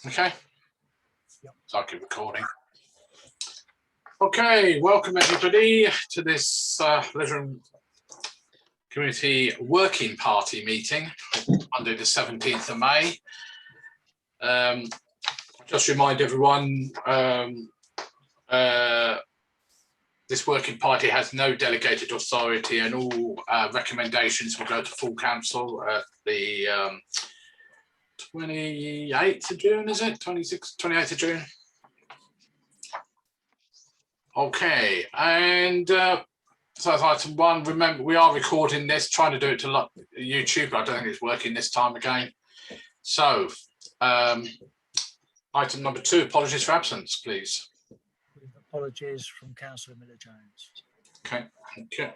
Okay. Yep. So I'll keep recording. Okay, welcome everybody to this Lisbon Community Working Party meeting, Monday the 17th of May. Just remind everyone, this working party has no delegated authority and all recommendations will go to full council at the 28th of June, is it? 28th of June. Okay, and so that's item one. Remember, we are recording this, trying to do it to YouTube, but I don't think it's working this time again. So, item number two, apologies for absence, please. Apologies from Councillor Miller-Jones. Okay, thank you.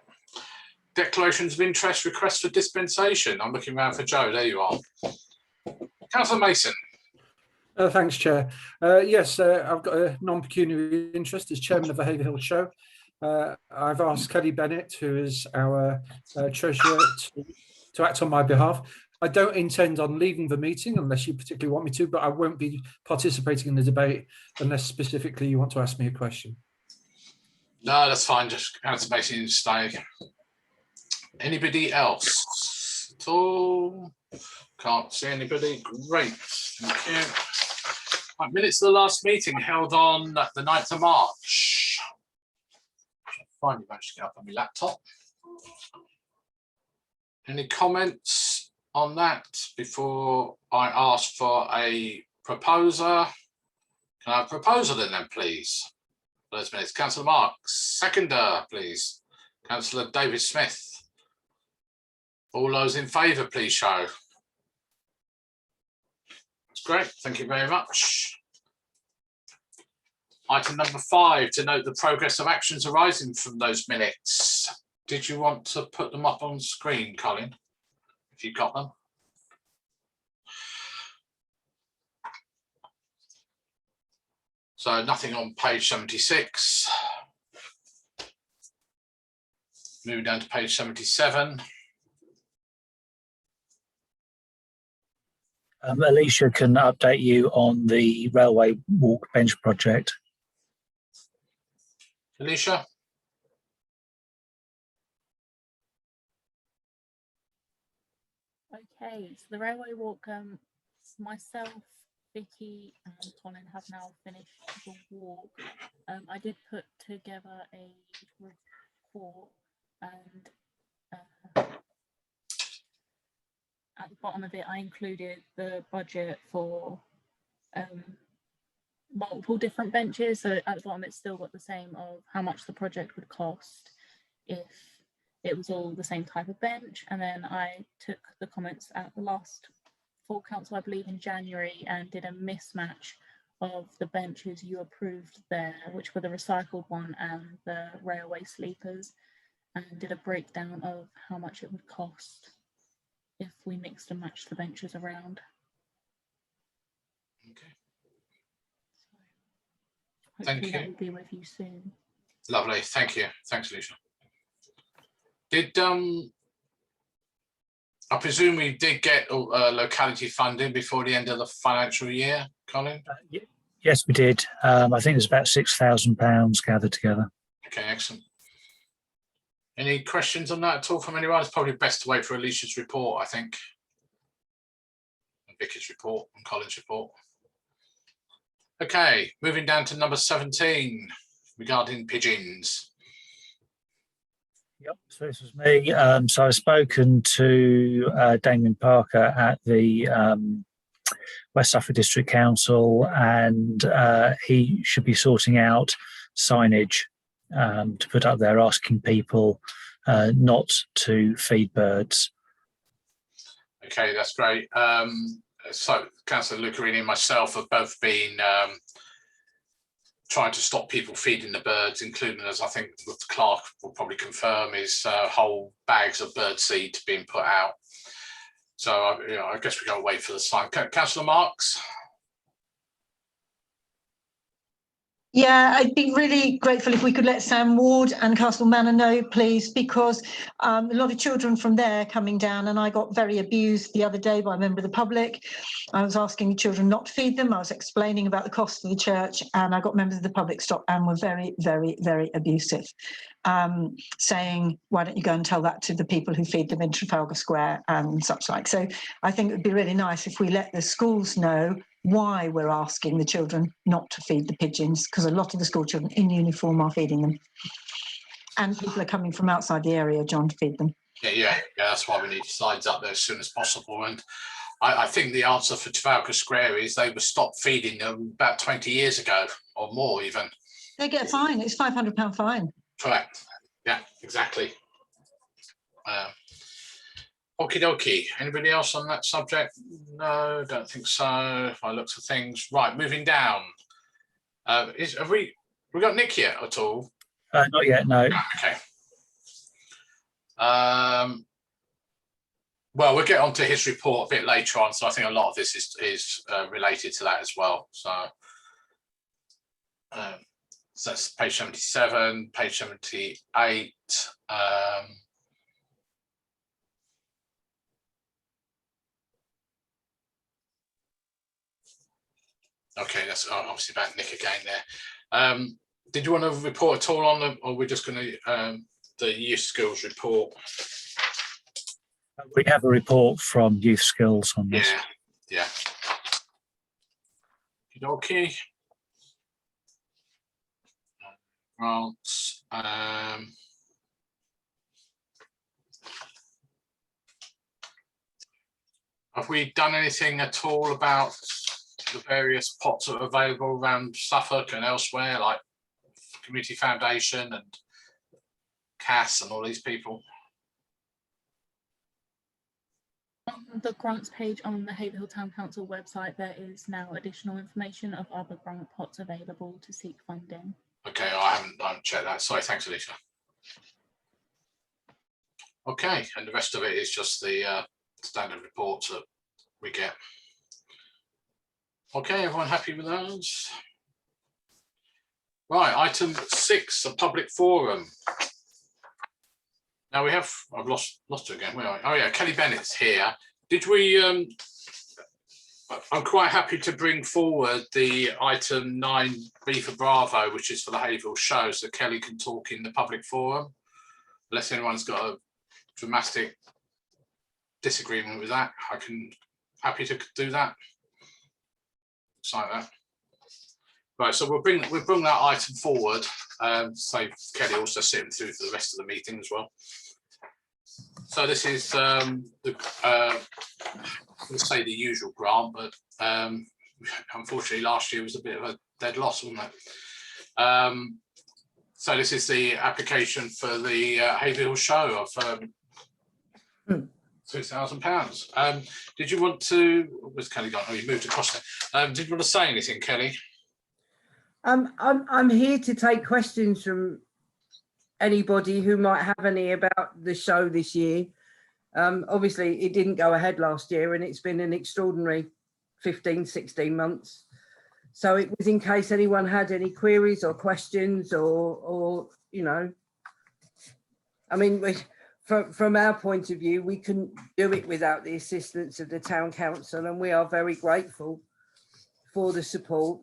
Declarations of interest, requests for dispensation. I'm looking around for Joe. There you are. Councillor Mason. Thanks, Chair. Yes, I've got a non-pecuniary interest as chairman of the Haverhill show. I've asked Kelly Bennett, who is our treasurer, to act on my behalf. I don't intend on leaving the meeting unless you particularly want me to, but I won't be participating in the debate unless specifically you want to ask me a question. No, that's fine. Just Councillor Mason, stay. Anybody else at all? Can't see anybody. Great. Thank you. Right, minutes of the last meeting held on the 9th of March. Finally managed to get up on my laptop. Any comments on that before I ask for a proposer? Can I have a proposer then, please? For those minutes. Councillor Marks. Seconder, please. Councillor David Smith. All those in favour, please show. That's great. Thank you very much. Item number 5, to note the progress of actions arising from those minutes. Did you want to put them up on screen, Colin, if you got them? So nothing on page 76. Moving down to page 77. Alicia can update you on the railway walk bench project. Alicia? Okay, so the railway walk, myself, Vicky and Colin have now finished the walk. I did put together a report and at the bottom of it I included the budget for multiple different benches. So at the bottom it's still got the same of how much the project would cost if it was all the same type of bench. And then I took the comments at the last full council, I believe in January, and did a mismatch of the benches you approved there, which were the recycled one and the railway sleepers, and did a breakdown of how much it would cost if we mixed and matched the benches around. Okay. So Thank you. that will be with you soon. Lovely. Thank you. Thanks, Alicia. Did I presume we did get locality funding before the end of the financial year, Colin? Yes, we did. I think there's about £6,000 gathered together. Okay, excellent. Any questions on that at all from anyone? It's probably best to wait for Alicia's report, I think. And Vicky's report and Colin's report. Okay, moving down to number 17 regarding pigeons. Yep, so this was me. So I've spoken to Damien Parker at the West Suffolk District Council, and he should be sorting out signage to put up there asking people not to feed birds. Okay, that's great. So Councillor Lucarini and myself have both been trying to stop people feeding the birds, including, as I think the clerk will probably confirm, is whole bags of bird seed being put out. So I guess we've got to wait for the sign. Councillor Marks. Yeah, I'd be really grateful if we could let Sam Ward and Castle Manor know, please, because a lot of children from there coming down, and I got very abused the other day by a member of the public. I was asking the children not to feed them. I was explaining about the cost of the church, and I got members of the public stop and were very, very, very abusive, saying, why don't you go and tell that to the people who feed them in Trafalgar Square and such like. So I think it would be really nice if we let the schools know why we're asking the children not to feed the pigeons, because a lot of the school children in uniform are feeding them. And people are coming from outside the area, John, to feed them. Yeah, that's why we need signs up there as soon as possible. And I think the answer for Trafalgar Square is they were stopped feeding them about 20 years ago or more even. They get a fine. It's £500 fine. Correct. Yeah, exactly. Okie dokie. Anybody else on that subject? No, don't think so. If I look for things. Right, moving down. Have we got Nick yet at all? Not yet, no. Okay. Well, we'll get on to his report a bit later on, so I think a lot of this is related to that as well. So, so that's page 77, page 78. Okay, that's obviously about Nick again there. Did you want to report at all on them, or we're just going to the youth skills report? We have a report from Youth Skills on this. Yeah. Okay. Grants. Have we done anything at all about the various pots that are available around Suffolk and elsewhere, like Community Foundation and CAS and all these people? On the grants page on the Haverhill Town Council website, there is now additional information of other grant pots available to seek funding. Okay, I haven't checked that. Sorry, thanks, Alicia. Okay, and the rest of it is just the standard reports that we get. Okay, everyone happy with those? Right, item 6, a public forum. Now we have, I've lost it again. Where are we? Oh yeah, Kelly Bennett's here. Did we, I'm quite happy to bring forward the item 9B for Bravo, which is for the Haverhill show, so Kelly can talk in the public forum. Unless anyone's got a dramatic disagreement with that, happy to do that. Just like that. Right, so we'll bring that item forward. So Kelly also sitting through for the rest of the meeting as well. So this is let's say the usual grant, but unfortunately last year was a bit of a dead loss, wasn't it? So this is the application for the Haverhill show of £2,000. Did you want to? Where's Kelly gone? Oh, you moved across there. Did you want to say anything, Kelly? I'm here to take questions from anybody who might have any about the show this year. Obviously, it didn't go ahead last year, and it's been an extraordinary 15, 16 months. So it was in case anyone had any queries or questions, or you know, I mean, from our point of view, we couldn't do it without the assistance of the town council, and we are very grateful for the support.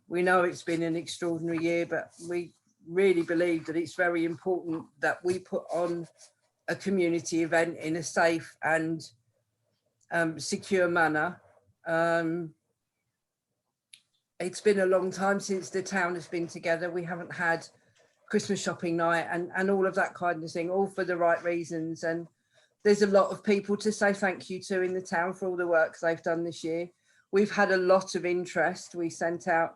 We know it's been an extraordinary year, but we really believe that it's very important that we put on a community event in a safe and secure manner. It's been a long time since the town has been together. We haven't had Christmas shopping night and all of that kind of thing, all for the right reasons. And there's a lot of people to say thank you to in the town for all the work they've done this year. We've had a lot of interest. We sent out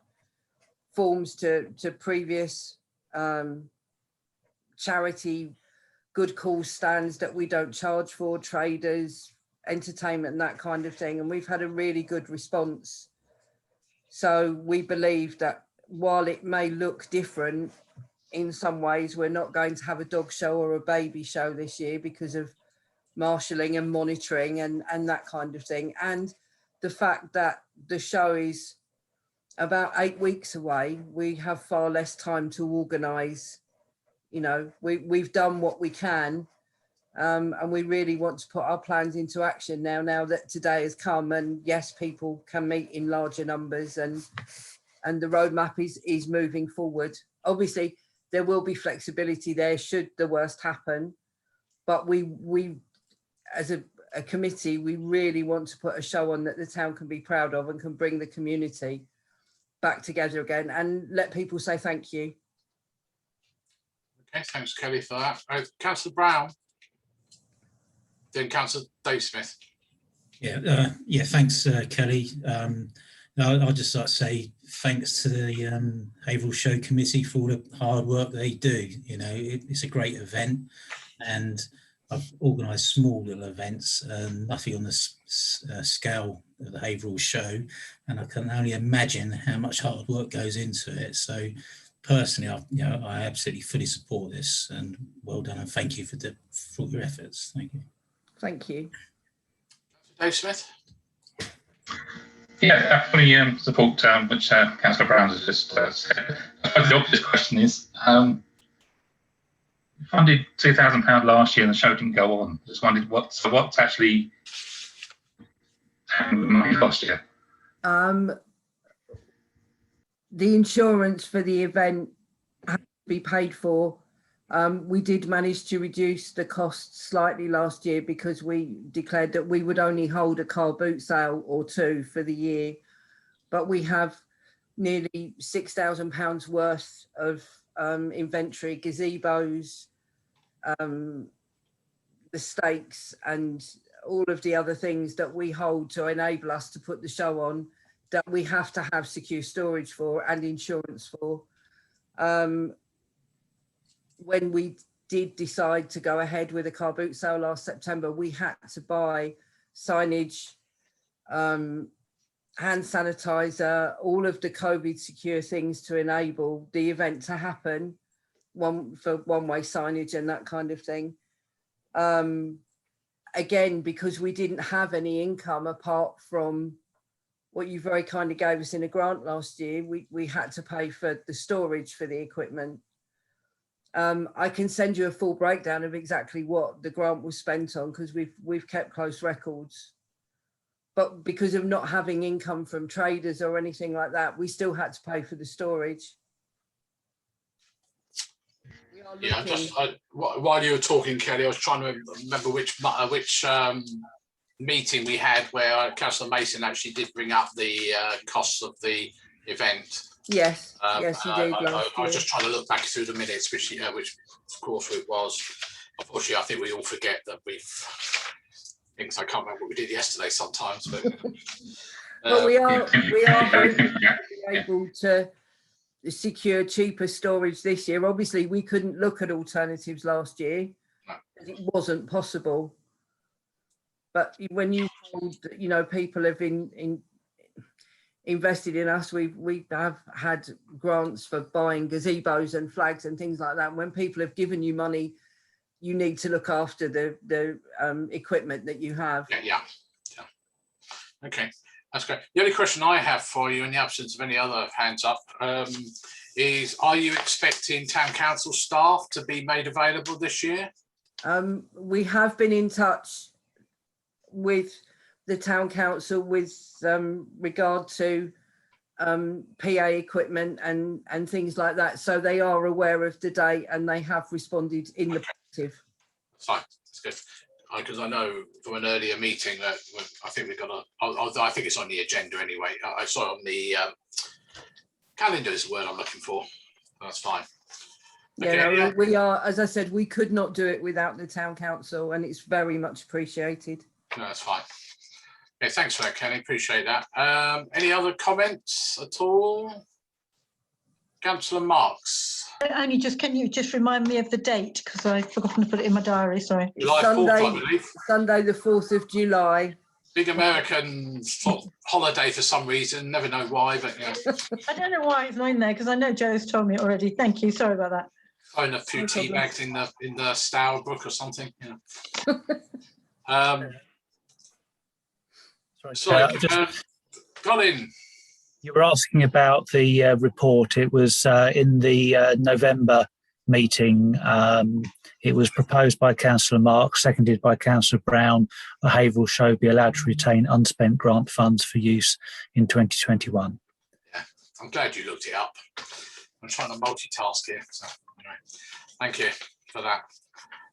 forms to previous charity good cause stands that we don't charge for, traders, entertainment, and that kind of thing. And we've had a really good response. So we believe that while it may look different in some ways, we're not going to have a dog show or a baby show this year because of marshalling and monitoring and that kind of thing. And the fact that the show is about 8 weeks away. We have far less time to organise. You know, we've done what we can, and we really want to put our plans into action now that today has come, and yes, people can meet in larger numbers, and the roadmap is moving forward. Obviously, there will be flexibility there should the worst happen, but we as a committee, we really want to put a show on that the town can be proud of and can bring the community back together again and let people say thank you. Okay, thanks, Kelly, for that. Councillor Brown, then Councillor Dave Smith. Yeah, thanks, Kelly. I'd just like to say thanks to the Haverhill Show Committee for all the hard work they do. You know, it's a great event, and I've organised small little events, nothing on the scale of the Haverhill Show, and I can only imagine how much hard work goes into it. So personally, I absolutely fully support this, and well done, and thank you for your efforts. Thank you. Thank you. Dave Smith. Yeah, I fully support which Councillor Brown has just said. I suppose the obvious question is, we funded £2,000 last year and the show didn't go on. Just wondered what's actually happened with the money last year? The insurance for the event had to be paid for. We did manage to reduce the costs slightly last year because we declared that we would only hold a car boot sale or two for the year, but we have nearly £6,000 worth of inventory, gazebos, the stakes and all of the other things that we hold to enable us to put the show on, that we have to have secure storage for and insurance for. When we did decide to go ahead with a car boot sale last September, we had to buy signage, hand sanitizer, all of the COVID secure things to enable the event to happen, one-way signage and that kind of thing. Again, because we didn't have any income apart from what you very kindly gave us in a grant last year, we had to pay for the storage for the equipment. I can send you a full breakdown of exactly what the grant was spent on because we've kept close records. But because of not having income from traders or anything like that, we still had to pay for the storage. Yeah, while you were talking, Kelly, I was trying to remember which meeting we had where Councillor Mason actually did bring up the costs of the event. Yes, yes, he did. I was just trying to look back through the minutes, which quarter it was. Unfortunately, I think we all forget that things I can't remember what we did yesterday sometimes. But well, we are able to secure cheaper storage this year. Obviously, we couldn't look at alternatives last year. No. It wasn't possible. But when you hold, people have invested in us. We have had grants for buying gazebos and flags and things like that. And when people have given you money, you need to look after the equipment that you have. Yeah. Okay, that's great. The only question I have for you, in the absence of any other hands up, is: are you expecting town council staff to be made available this year? We have been in touch with the town council with regard to PA equipment and things like that, so they are aware of the date and they have responded in the positive. That's fine, that's good, because I know from an earlier meeting that I think we've got I think it's on the agenda anyway. I saw it on the calendar is the word I'm looking for. That's fine. Yeah, we are, as I said, we could not do it without the town council, and it's very much appreciated. No, that's fine. Okay, thanks for that, Kenny. Appreciate that. Any other comments at all? Councillor Marks. Only can you just remind me of the date, because I've forgotten to put it in my diary, sorry. July 4th, I believe. Sunday the 4th of July. Big American holiday for some reason, never know why, but yeah. I don't know why it's not in there, because I know Joe's told me already. Thank you, sorry about that. Throwing a few tea bags in the Stour Brook or something. Yeah. Sorry, Colin. You were asking about the report. It was in the November meeting. It was proposed by Councillor Mark, seconded by Councillor Brown. The Haverhill show be allowed to retain unspent grant funds for use in 2021. Yeah, I'm glad you looked it up. I'm trying to multitask here. So anyway, thank you for that.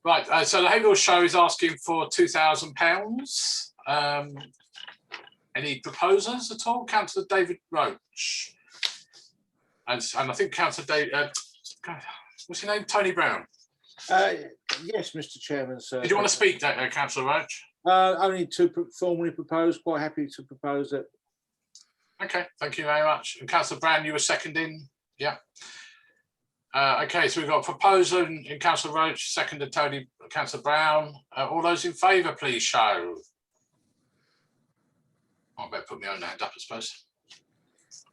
Right, so the Haverhill show is asking for £2,000. Any proposers at all? Councillor David Roach. And I think Councillor David, what's your name? Tony Brown. Yes, Mr. Chairman, sir. Did you want to speak, Councillor Roach? Only to formally propose. Quite happy to propose it. Okay, thank you very much. And Councillor Brown, you were seconding? Yeah. Okay, so we've got a proposer in Councillor Roach, seconded Councillor Brown. All those in favour, please show. I better put my own hand up, I suppose.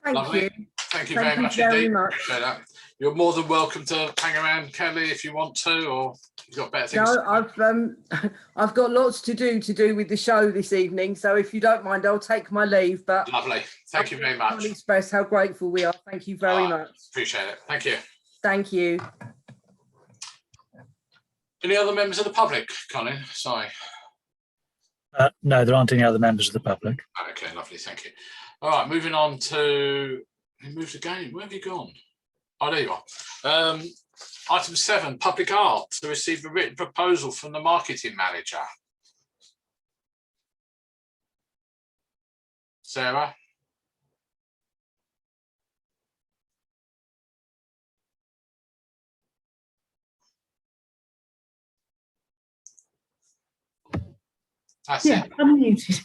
Thank Lovely. you. Thank you Thank very you much very indeed. much. Appreciate that. You're more than welcome to hang around, Kelly, if you want to, or you've got better things. No, I've got lots to do with the show this evening. So if you don't mind, I'll take my leave. But Lovely. Thank you very much. I can't express how grateful we are. Thank you very much. Appreciate it. Thank you. Thank you. Any other members of the public, Colin? Sorry. No, there aren't any other members of the public. Okay, lovely. Thank you. All right, moving on to, you moved again. Where have you gone? Oh, there you are. Item 7, public art, to receive a written proposal from the marketing manager. Sarah? That's Yeah, it. I'm muted.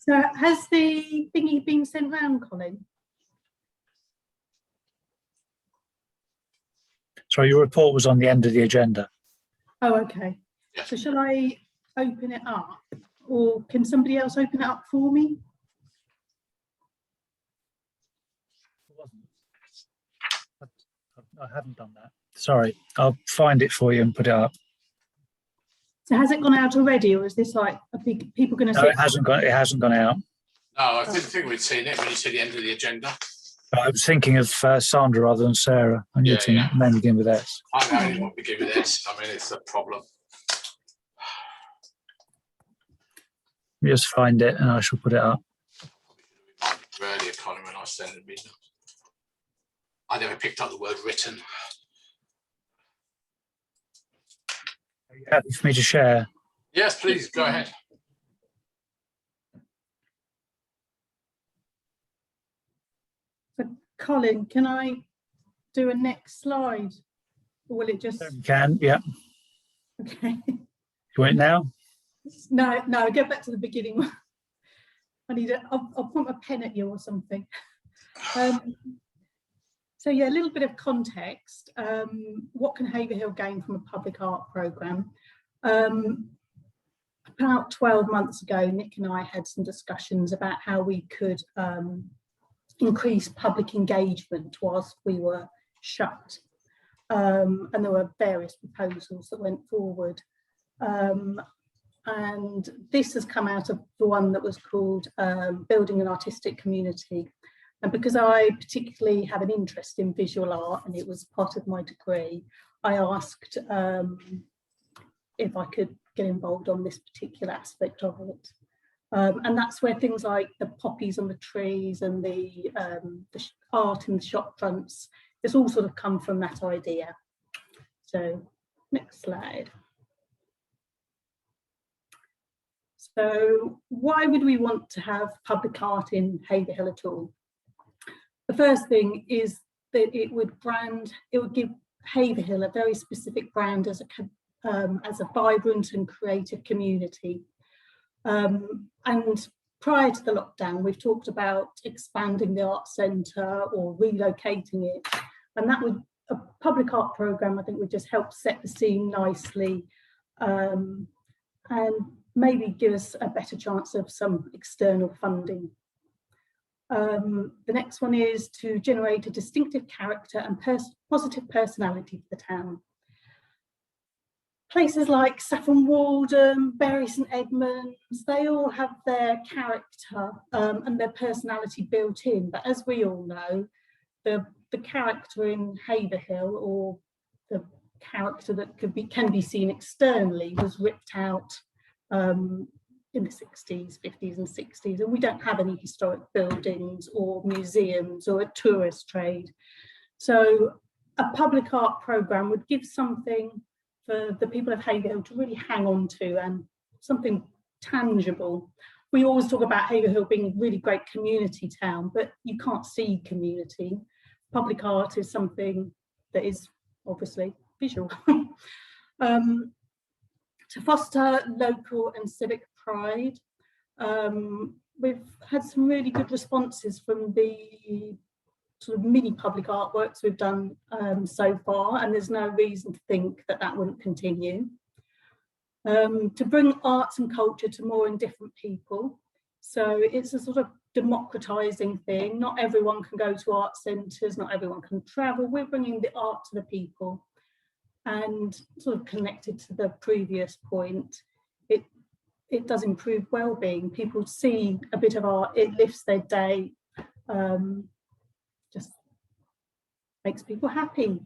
So has the thingy been sent round, Colin? Sorry, your report was on the end of the agenda. Oh, okay. Yes. So shall I open it up, or can somebody else open it up for me? I haven't done that. Sorry, I'll find it for you and put it up. So has it gone out already, or is this like a big people going to No, see? it hasn't gone out. No, I didn't think we'd seen it when you said the end of the agenda. But I was thinking of Sandra rather than Sarah. I need to name begin with S. I only want to begin with this. I mean, it's a problem. Let me just find it and I shall put it up. Earlier, Colin, when I sent it, I never picked up the word written. Are you happy for me to share? Yes, please, go ahead. So, Colin, can I do a next slide, or will it just? You can, yeah. Okay. You want it now? No, go back to the beginning. I need I'll point my pen at you or something. So yeah, a little bit of context. What can Haverhill gain from a public art programme? About 12 months ago, Nick and I had some discussions about how we could increase public engagement whilst we were shut. And there were various proposals that went forward. And this has come out of the one that was called Building an Artistic Community. And because I particularly have an interest in visual art and it was part of my degree, I asked if I could get involved on this particular aspect of it. And that's where things like the poppies on the trees and the art in the shop fronts, it's all sort of come from that idea. So next slide. So why would we want to have public art in Haverhill at all? The first thing is that it would give Haverhill a very specific brand as a vibrant and creative community. And prior to the lockdown, we've talked about expanding the art centre or relocating it. And that would, a public art programme, I think, would just help set the scene nicely and maybe give us a better chance of some external funding. The next one is to generate a distinctive character and positive personality for the town. places like Saffron Walden, Bury St Edmunds, they all have their character and their personality built in. But as we all know, the character in Haverhill, or the character that can be seen externally, was ripped out in the 60s, 50s and 60s, and we don't have any historic buildings or museums or a tourist trade. So a public art programme would give something for the people of Haverhill to really hang on to, and something tangible. We always talk about Haverhill being a really great community town, but you can't see community. Public art is something that is obviously visual. To foster local and civic pride, we've had some really good responses from the sort of mini public artworks we've done so far, and there's no reason to think that that wouldn't continue. To bring arts and culture to more and different people. So it's a sort of democratizing thing. Not everyone can go to art centres, not everyone can travel. We're bringing the art to the people, and sort of connected to the previous point, it does improve well-being. People see a bit of art, it lifts their day, just makes people happy.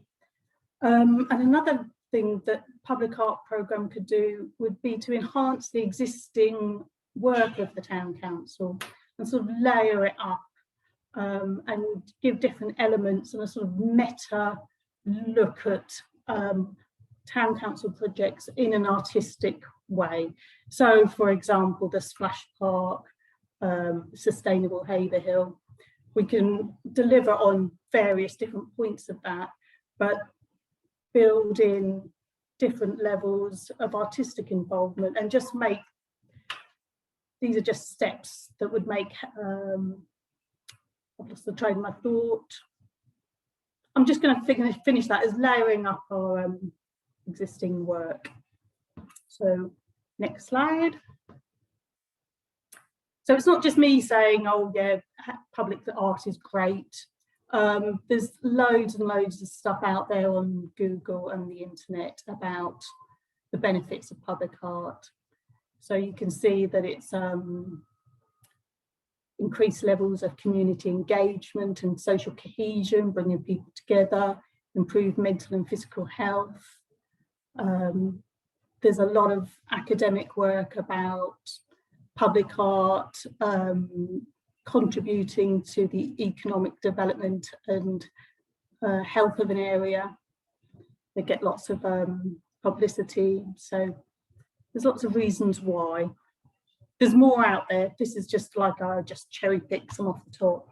And another thing that public art programme could do would be to enhance the existing work of the town council and sort of layer it up and give different elements and a sort of meta look at town council projects in an artistic way. So, for example, the Splash Park, Sustainable Haverhill, we can deliver on various different points of that, but build in different levels of artistic involvement and just make, these are just steps that would make, I've lost the train of my thought. I'm just going to finish that as layering up our existing work. So next slide. So it's not just me saying, oh yeah, public art is great. There's loads and loads of stuff out there on Google and the internet about the benefits of public art. So you can see that it's increased levels of community engagement and social cohesion, bringing people together, improve mental and physical health. There's a lot of academic work about public art contributing to the economic development and health of an area. They get lots of publicity, so there's lots of reasons why. There's more out there. This is just like I just cherry pick some off the top.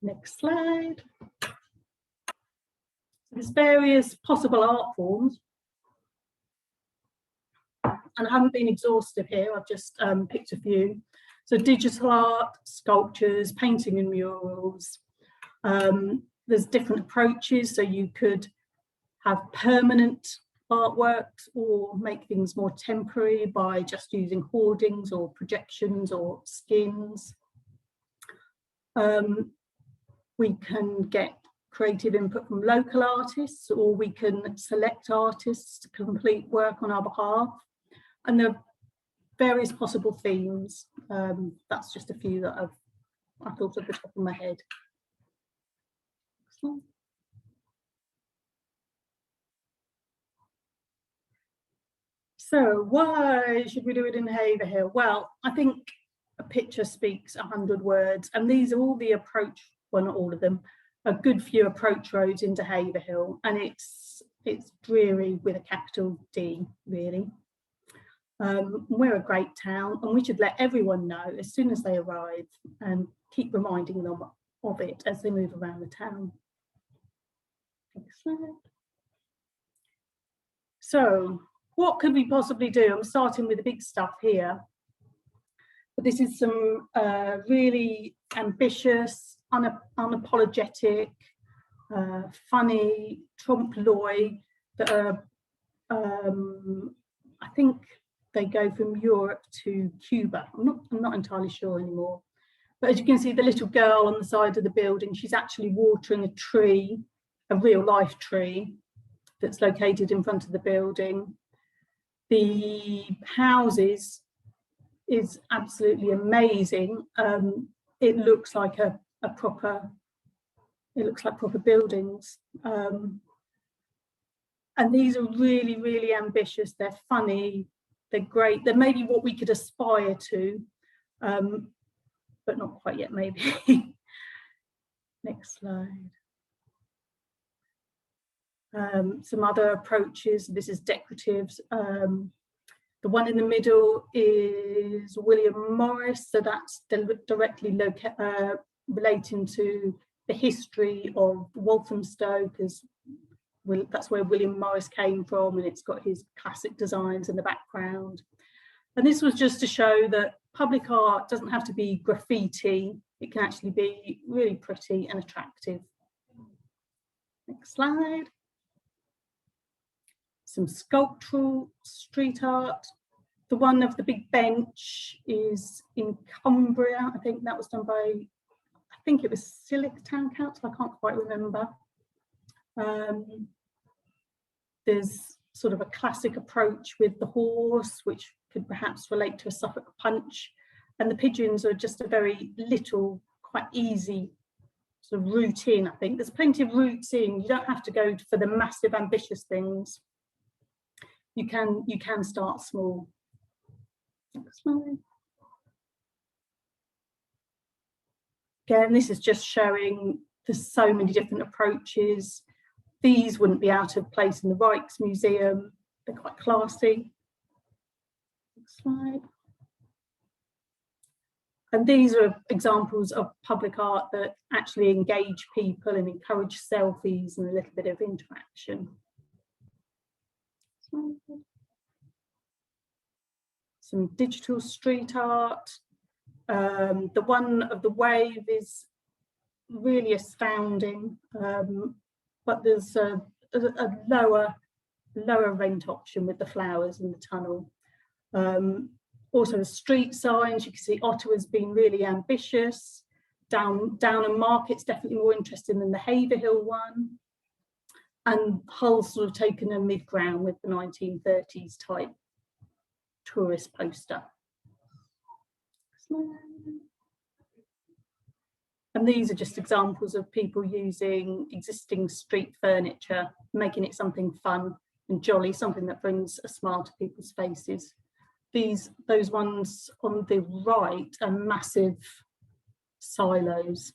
Next slide. There's various possible art forms, and I haven't been exhaustive here. I've just picked a few. So digital art, sculptures, painting and murals. There's different approaches. So you could have permanent artworks or make things more temporary by just using hoardings or projections or skins. We can get creative input from local artists, or we can select artists to complete work on our behalf. And there are various possible themes. That's just a few that I thought at the top of my head. So why should we do it in Haverhill? Well, I think a picture speaks 100 words, and these are all the approach, well, not all of them, a good few approach roads into Haverhill, and it's dreary with a capital D, really. We're a great town, and we should let everyone know as soon as they arrive and keep reminding them of it as they move around the town. Next slide. So what could we possibly do? I'm starting with the big stuff here, but this is some really ambitious, unapologetic, funny trompe-l'oeil that are, I think they go from Europe to Cuba. I'm not entirely sure anymore. But as you can see, the little girl on the side of the building, she's actually watering a tree, a real life tree that's located in front of the building. The houses is absolutely amazing. It looks like a proper, it looks like proper buildings. And these are really, really ambitious. They're funny, they're great. They're maybe what we could aspire to, but not quite yet, maybe. Next slide. Some other approaches. This is decoratives. The one in the middle is William Morris, so that's directly relating to the history of Walthamstow, because that's where William Morris came from, and it's got his classic designs in the background. And this was just to show that public art doesn't have to be graffiti, it can actually be really pretty and attractive. Next slide. Some sculptural street art. The one of the big bench is in Cumbria. I think that was done by, I think it was Silic Town Council, I can't quite remember. There's sort of a classic approach with the horse, which could perhaps relate to a Suffolk punch. And the pigeons are just a very little, quite easy sort of route in, I think. There's plenty of routes in. You don't have to go for the massive, ambitious things. You can start small. Next slide. Again, this is just showing there's so many different approaches. These wouldn't be out of place in the Rijksmuseum. They're quite classy. Next slide. And these are examples of public art that actually engage people and encourage selfies and a little bit of interaction. Some digital street art. The one of the wave is really astounding, but there's a lower rent option with the flowers in the tunnel. Also the street signs, you can see Ottawa's been really ambitious. Downham Market's definitely more interesting than the Haverhill one. And Hull's sort of taken a mid-ground with the 1930s type tourist poster. And these are just examples of people using existing street furniture, making it something fun and jolly, something that brings a smile to people's faces. Those ones on the right are massive silos.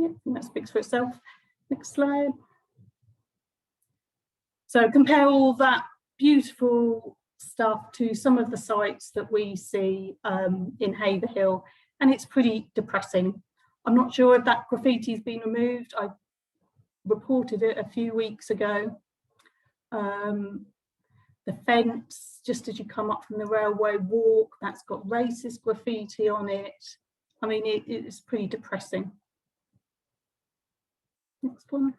Yeah, that speaks for itself. Next slide. So compare all that beautiful stuff to some of the sites that we see in Haverhill, and it's pretty depressing. I'm not sure if that graffiti's been removed. I reported it a few weeks ago. The fence, just as you come up from the railway walk, that's got racist graffiti on it. I mean, it's pretty depressing. Next one.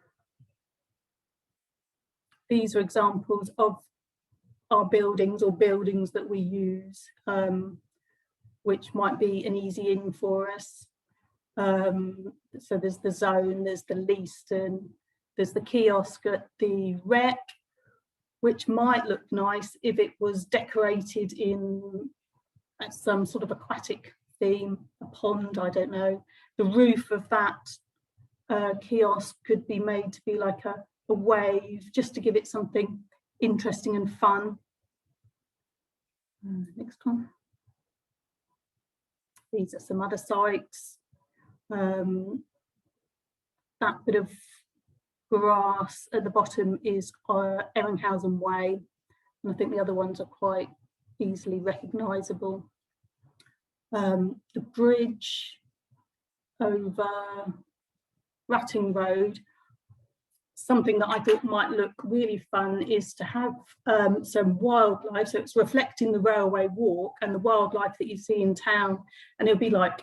These are examples of our buildings or buildings that we use, which might be an easy in for us. So there's the Zone, there's the Leaston, there's the kiosk at the Rec, which might look nice if it was decorated in some sort of aquatic theme, a pond, I don't know. The roof of that kiosk could be made to be like a wave, just to give it something interesting and fun. Next one. These are some other sites. That bit of grass at the bottom is Ehrenhausen Way, and I think the other ones are quite easily recognisable. The bridge over Ratting Road, something that I thought might look really fun is to have some wildlife, so it's reflecting the railway walk and the wildlife that you see in town, and it'll be like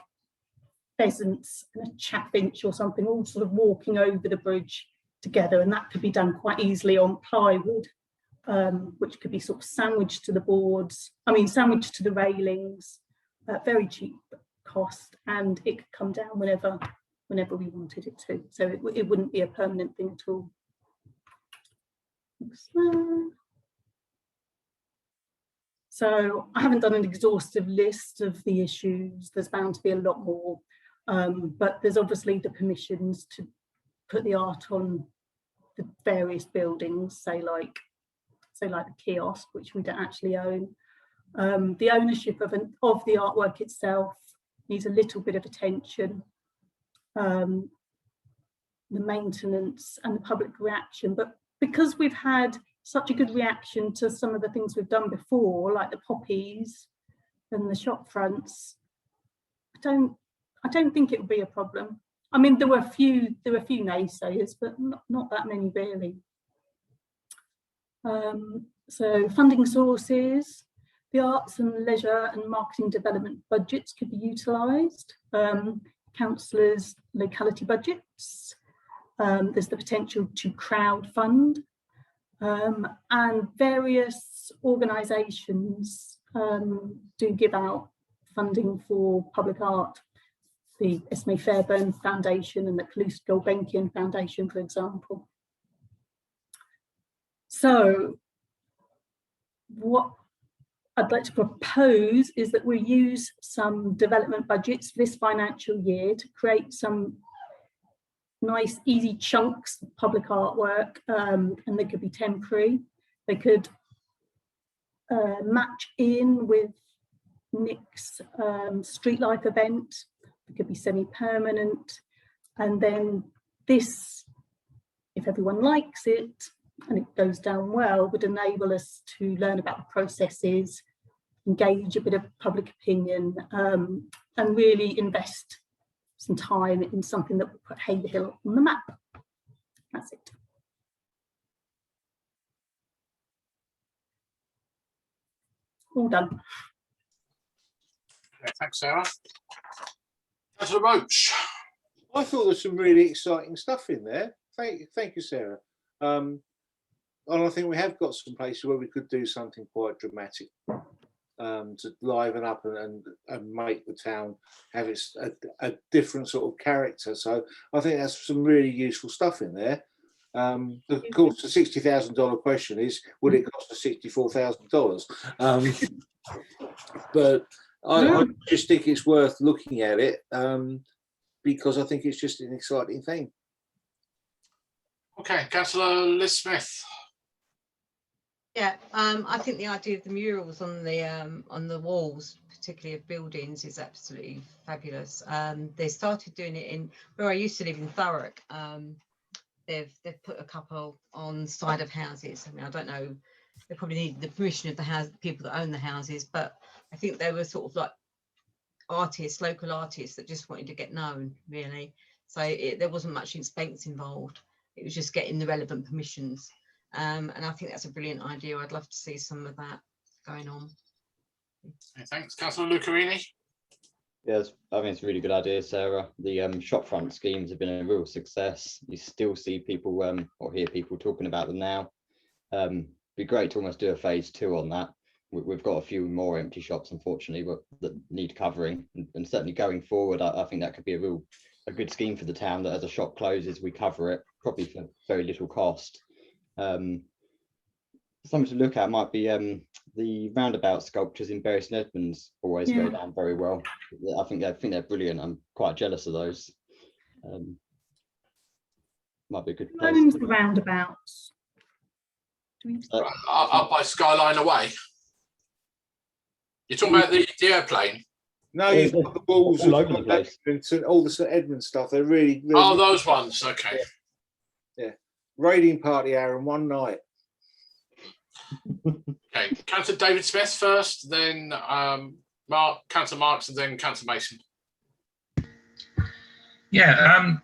pheasants and a chaffinch or something all sort of walking over the bridge together, and that could be done quite easily on plywood, which could be sort of sandwiched to the boards, sandwiched to the railings, very cheap cost, and it could come down whenever whenever we wanted it to. So it wouldn't be a permanent thing at all. So I haven't done an exhaustive list of the issues. There's bound to be a lot more, but there's obviously the permissions to put the art on the various buildings, say like the kiosk, which we don't actually own. The ownership of the artwork itself needs a little bit of attention. The maintenance and the public reaction, but because we've had such a good reaction to some of the things we've done before, like the poppies and the shop fronts, I don't think it would be a problem. I mean, there were a few naysayers, but not that many really. So funding sources, the arts and leisure and marketing development budgets could be utilised. Councillors' locality budgets. There's the potential to crowdfund, and various organisations do give out funding for public art. The Esme Fairbairn Foundation and the Calouste Gulbenkian Foundation, for example. So what I'd like to propose is that we use some development budgets this financial year to create some nice, easy chunks of public artwork, and they could be temporary. They could match in with Nick's Street Life event. It could be semi-permanent. And then this, if everyone likes it and it goes down well, would enable us to learn about the processes, engage a bit of public opinion, and really invest some time in something that will put Haverhill on the map. That's it. All done. Okay, thanks, Sarah. Councillor Roach. I thought there was some really exciting stuff in there. Thank you, Sarah. And I think we have got some places where we could do something quite dramatic to liven up and make the town have a different sort of character. So I think that's some really useful stuff in there. Of course, the $60,000 question is, would it cost us $64,000? But I just think it's worth looking at it because I think it's just an exciting thing. Okay, Councillor Liz Smith. Yeah, I think the idea of the murals on the walls, particularly of buildings, is absolutely fabulous. They started doing it in where I used to live in Thurrock. They've put a couple on side of houses. I mean, I don't know. They probably need the permission of the people that own the houses, but I think they were sort of like artists, local artists that just wanted to get known, really. So there wasn't much expense involved. It was just getting the relevant permissions. And I think that's a brilliant idea. I'd love to see some of that going on. Okay, thanks. Councillor Lucarini. Yes, I think it's a really good idea, Sarah. The shopfront schemes have been a real success. You still see people or hear people talking about them now. Be great to almost do a phase 2 on that. We've got a few more empty shops, unfortunately, but that need covering. And certainly going forward, I think that could be a good scheme for the town, that as a shop closes, we cover it, probably for very little cost. Something to look at might be the roundabout sculptures in Bury St Edmunds always go down very well. I think they're brilliant. I'm quite jealous of those. Might be a good place. Owns the roundabouts? Up by Skyline Away. You're talking about the airplane? No, you've got the walls all over the place. All the St Edmunds stuff. They're really, really. Oh, those ones. Okay. Yeah. Raiding party hour in one night. Okay, Councillor David Smith first, then Councillor Marks, and then Councillor Mason. Yeah,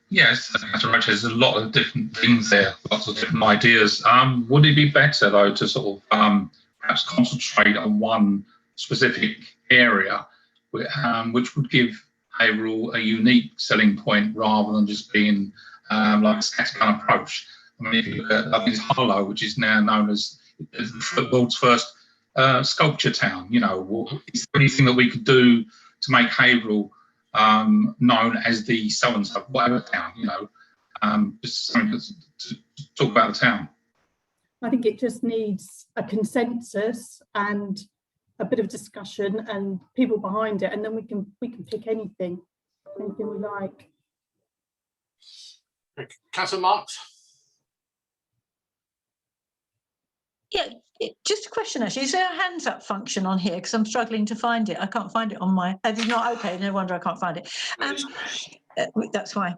yes, there's a lot of different things there, lots of different ideas. Would it be better though to sort of perhaps concentrate on one specific area, which would give Haverhill a unique selling point rather than just being like a scattergun approach? I mean, if you look at, I think it's Harlow, which is now known as the world's first sculpture town. You know, is there anything that we could do to make Haverhill known as the so and so whatever town. Just something to talk about the town. I think it just needs a consensus and a bit of discussion and people behind it, and then we can pick anything we like. Councillor Marks? Yeah, just a question actually. Is there a hands up function on here? Because I'm struggling to find it. I can't find it on my. It's not okay. No wonder I can't find it. That's why.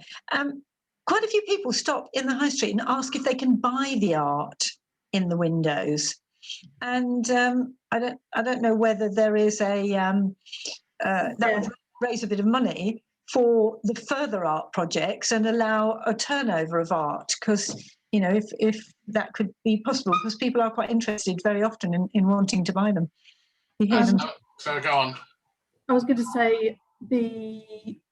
Quite a few people stop in the high street and ask if they can buy the art in the windows, and I don't know whether there is a that would raise a bit of money for the further art projects and allow a turnover of art, because if that could be possible, because people are quite interested very often in wanting to buy them. You hear them. So go on. I was going to say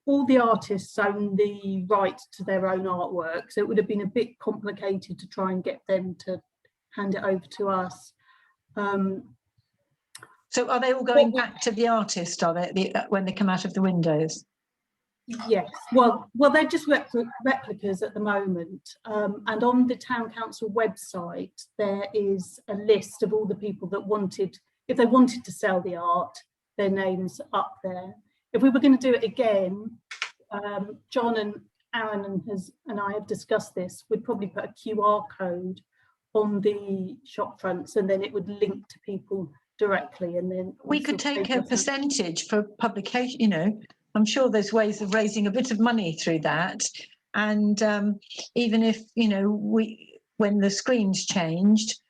all the artists own the right to their own artwork, so it would have been a bit complicated to try and get them to hand it over to us. So are they all going back to the artist, are they, when they come out of the windows? Yes, well, they're just replicas at the moment, and on the town council website there is a list of all the people that wanted, if they wanted to sell the art, their names up there. If we were going to do it again, John and Aaron and I have discussed this, we'd probably put a QR code on the shop fronts, and then it would link to people directly, and then we could take a percentage for publication. I'm sure there's ways of raising a bit of money through that, and even if when the screens changed,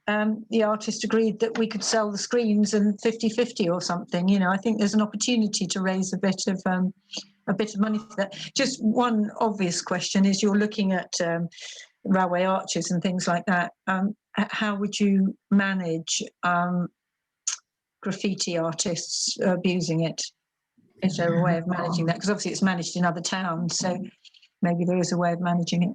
the artist agreed that we could sell the screens and 50-50 or something. I think there's an opportunity to raise a bit of money for that. Just one obvious question is, you're looking at railway arches and things like that. How would you manage graffiti artists abusing it? Is there a way of managing that? Because obviously it's managed in other towns, so maybe there is a way of managing it.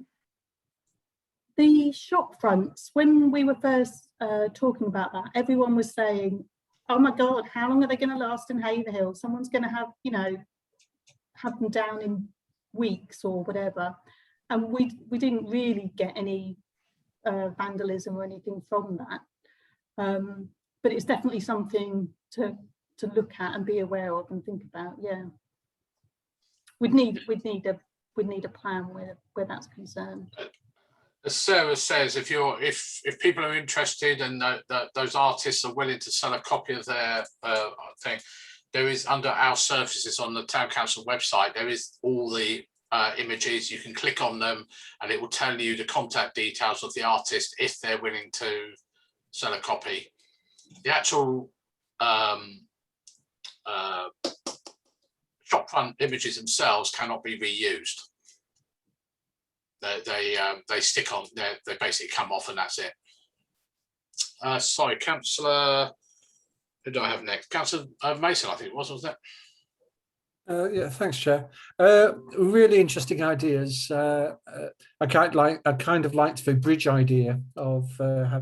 The shop fronts, when we were first talking about that, everyone was saying, oh my God, how long are they going to last in Haverhill? Someone's going to have them down in weeks or whatever. And we didn't really get any vandalism or anything from that. But it's definitely something to look at and be aware of and think about. Yeah, we'd need a plan where that's concerned. As Sarah says, if people are interested and those artists are willing to sell a copy of their thing, there is, under our services on the town council website, there is all the images. You can click on them and it will tell you the contact details of the artist if they're willing to sell a copy. The actual shopfront images themselves cannot be reused. They stick on, they basically come off and that's it. Sorry, Councillor, who do I have next? Councillor Mason, I think it was, wasn't it? Yeah, thanks, Chair. Really interesting ideas. I kind of liked the bridge idea of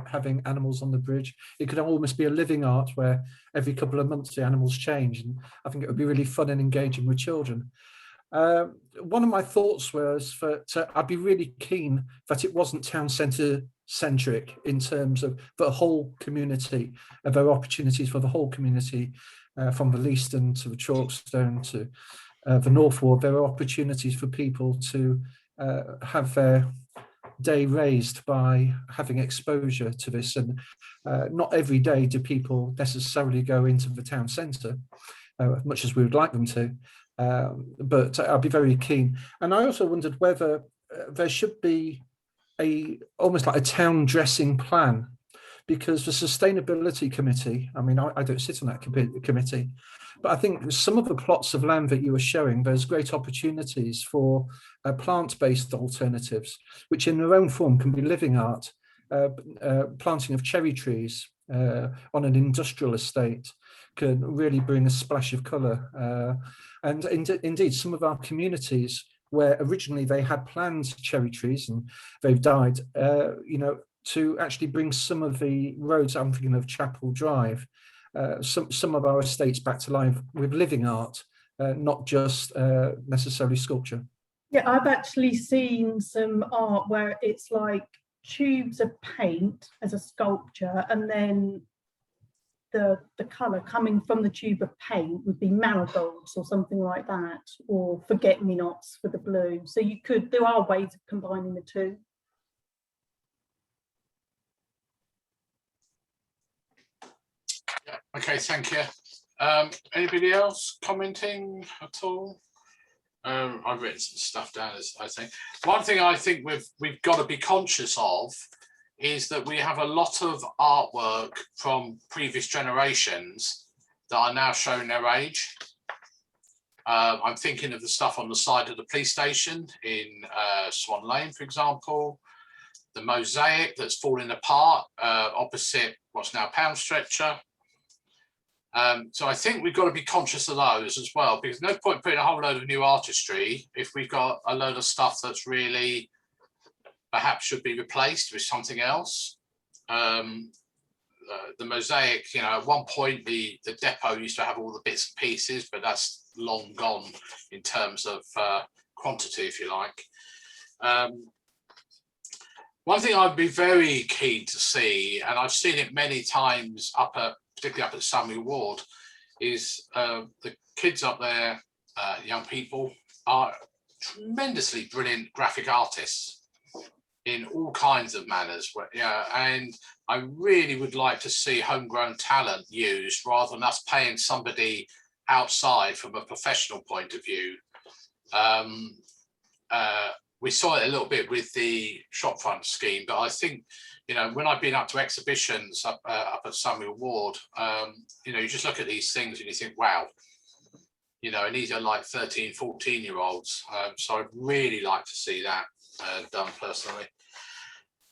having animals on the bridge. It could almost be a living art where every couple of months the animals change, and I think it would be really fun and engaging with children. One of my thoughts was I'd be really keen that it wasn't town centre centric in terms of the whole community. There are opportunities for the whole community. From the Leaston to the Chalkstone to the North Ward, there are opportunities for people to have their day raised by having exposure to this. And not every day do people necessarily go into the town centre, much as we would like them to. But I'll be very keen. And I also wondered whether there should be almost like a town dressing plan, because the Sustainability Committee, I mean, I don't sit on that committee, but I think some of the plots of land that you were showing, there's great opportunities for plant-based alternatives, which in their own form can be living art. Planting of cherry trees on an industrial estate can really bring a splash of colour. And indeed, some of our communities where originally they had planned cherry trees and they've died, to actually bring some of the roads, I'm thinking of Chapel Drive, some of our estates back to life with living art, not just necessarily sculpture. Yeah, I've actually seen some art where it's like tubes of paint as a sculpture, and then the colour coming from the tube of paint would be marigolds or something like that, or forget-me-nots for the blue. So there are ways of combining the two. Yeah, okay, thank you. Anybody else commenting at all? I've written some stuff down, as I think. One thing I think we've got to be conscious of is that we have a lot of artwork from previous generations that are now showing their age. I'm thinking of the stuff on the side of the police station in Swan Lane, for example, the mosaic that's falling apart opposite what's now Pound Stretcher. So I think we've got to be conscious of those as well, because no point putting a whole load of new artistry if we've got a load of stuff that's really perhaps should be replaced with something else. The mosaic, you know, at one point the depot used to have all the bits and pieces, but that's long gone in terms of quantity, if you like. One thing I'd be very keen to see, and I've seen it many times particularly up at Samuel Ward, is the kids up there, young people, are tremendously brilliant graphic artists in all kinds of manners. Yeah, and I really would like to see homegrown talent used rather than us paying somebody outside from a professional point of view. We saw it a little bit with the shopfront scheme, but I think, you know, when I've been up to exhibitions up at Samuel Ward, you know, you just look at these things and you think, wow, you know, and these are like 13, 14-year-olds. So I'd really like to see that done personally.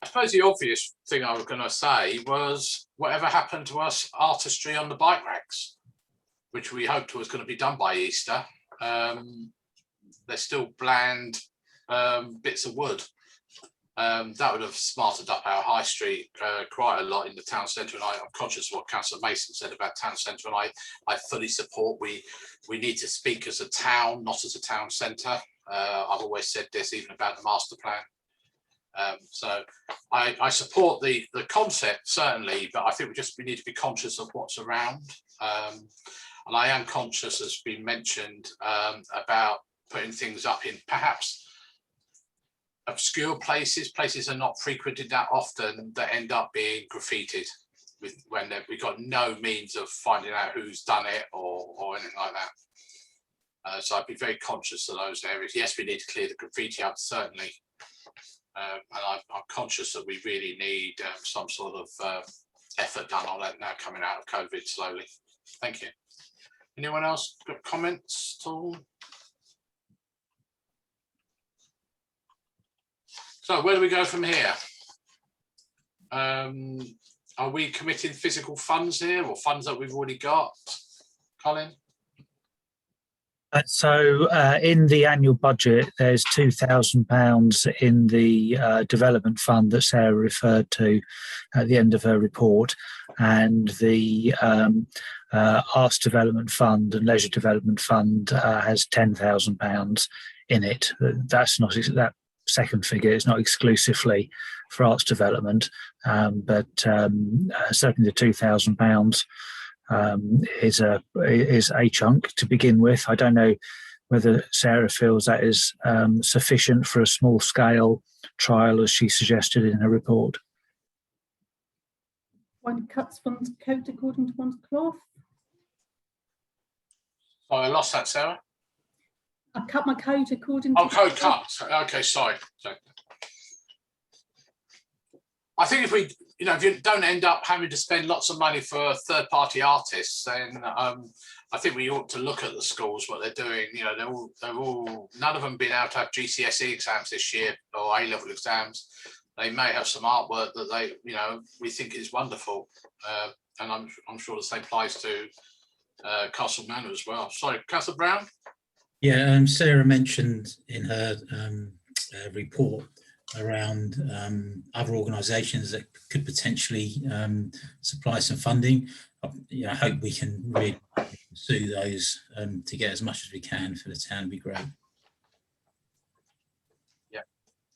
I suppose the obvious thing I was going to say was whatever happened to us artistry on the bike racks, which we hoped was going to be done by Easter. They're still bland bits of wood. That would have smartened up our high street quite a lot in the town centre, and I'm conscious of what Councillor Mason said about town centre, and I fully support we need to speak as a town, not as a town centre. I've always said this even about the master plan. So I support the concept certainly, but I think we need to be conscious of what's around, and I am conscious, as been mentioned, about putting things up in perhaps obscure places are not frequented that often, that end up being graffitied when we've got no means of finding out who's done it or anything like that. So I'd be very conscious of those areas. Yes, we need to clear the graffiti up, certainly. And I'm conscious that we really need some sort of effort done on that now coming out of COVID slowly. Thank you. Anyone else got comments at all? So where do we go from here? Are we committing physical funds here, or funds that we've already got? Colin? So in the annual budget, there's £2,000 in the development fund that Sarah referred to at the end of her report, and the Arts Development Fund and Leisure Development Fund has £10,000 in it. That's not that second figure. It's not exclusively for arts development, but certainly the £2,000 is a chunk to begin with. I don't know whether Sarah feels that is sufficient for a small scale trial, as she suggested in her report. One cuts one's coat according to one's cloth. Oh, I lost that, Sarah. I cut my coat according to... Oh, coat cuts. Okay, sorry. I think if you don't end up having to spend lots of money for third-party artists, then I think we ought to look at the schools, what they're doing. You know, they're all none of them been able to have GCSE exams this year or A-level exams. They may have some artwork that we think is wonderful, and I'm sure the same applies to Castle Manor as well. Sorry, Councillor Brown. Yeah, Sarah mentioned in her report around other organisations that could potentially supply some funding. I hope we can really pursue those to get as much as we can for the town would be great.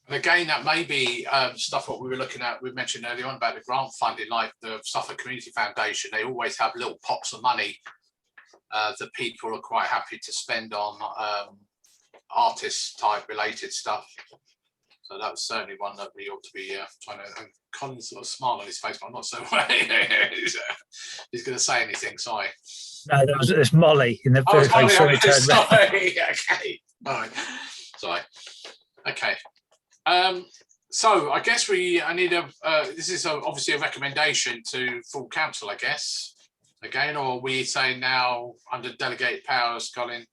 And again, that may be stuff what we were looking at, we mentioned earlier on about the grant funding, like the Suffolk Community Foundation. They always have little pots of money that people are quite happy to spend on artist type related stuff. So that's certainly one that we ought to be trying to. And Colin's sort of smile on his face, but I'm not so he's going to say anything. Sorry. No, there's Molly in the Oh, very Molly, face. sorry. Okay. All right. Sorry. Okay. So I guess I need this is obviously a recommendation to full council, I guess. Again, or are we saying now under delegated powers, Colin?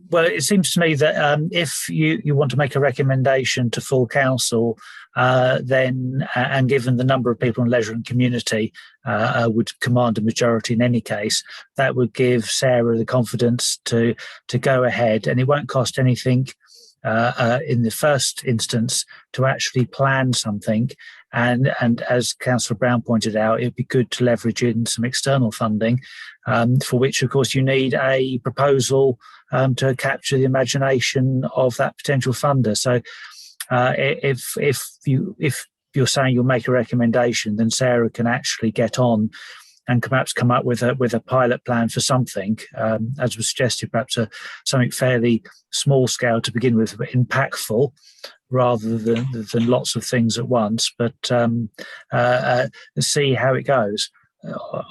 Well, it seems to me that if you want to make a recommendation to full council, then and given the number of people in leisure and community would command a majority in any case, that would give Sarah the confidence to go ahead, and it won't cost anything in the first instance to actually plan something. And as Councillor Brown pointed out, it'd be good to leverage in some external funding, for which, of course, you need a proposal to capture the imagination of that potential funder. So if you're saying you'll make a recommendation, then Sarah can actually get on and perhaps come up with a pilot plan for something, as was suggested, perhaps something fairly small scale to begin with, but impactful, rather than lots of things at once, but see how it goes.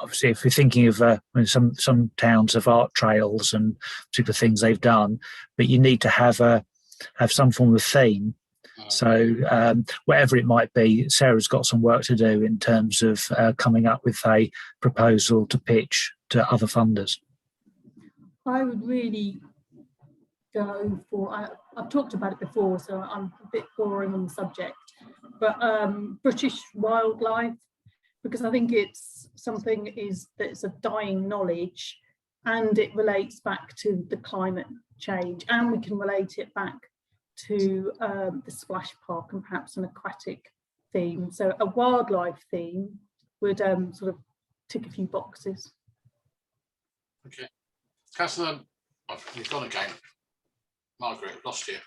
Obviously, if you're thinking of some towns have art trails and particular things they've done, but you need to have some form of theme. So whatever it might be, Sarah's got some work to do in terms of coming up with a proposal to pitch to other funders. I would really go for, I've talked about it before, so I'm a bit boring on the subject, but British wildlife, because I think it's something that's a dying knowledge, and it relates back to the climate change, and we can relate it back to the splash park and perhaps an aquatic theme. So a wildlife theme would sort of tick a few boxes. Okay. Councillor, you've gone again. Margaret, lost you.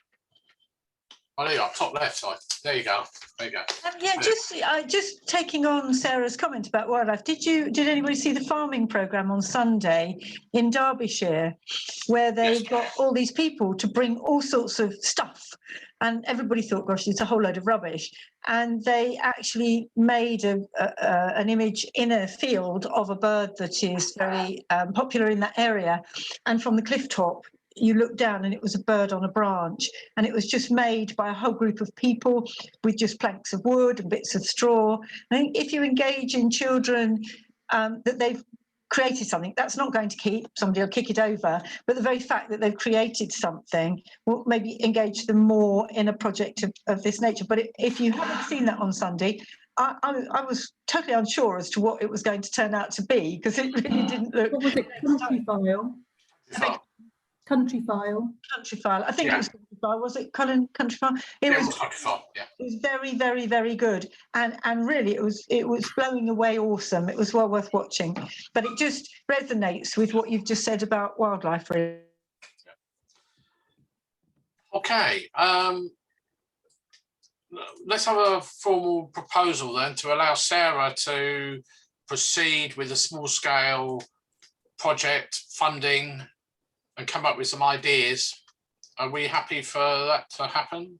Oh, there you are, top left side. There you go. There you go. Yeah, just taking on Sarah's comment about wildlife. Did anybody see the farming programme on Sunday in Derbyshire, where they got all these people to bring all sorts of stuff, and everybody thought, gosh, it's a whole load of rubbish, and they actually made an image in a field of a bird that is very popular in that area, and from the cliff top you look down and it was a bird on a branch, and it was just made by a whole group of people with just planks of wood and bits of straw. I think if you engage in children that they've created something, that's not going to keep, somebody will kick it over, but the very fact that they've created something will maybe engage them more in a project of this nature. But if you haven't seen that on Sunday, I was totally unsure as to what it was going to turn out to be, because it really didn't look. What was it? Country file. I think it was Country File. Was it Colin? Country File? It was Country File. Yeah. It was very, very, very good, and really it was blowing away awesome. It was well worth watching, but it just resonates with what you've just said about wildlife. Really. Okay. Let's have a formal proposal then to allow Sarah to proceed with a small scale project funding and come up with some ideas. Are we happy for that to happen?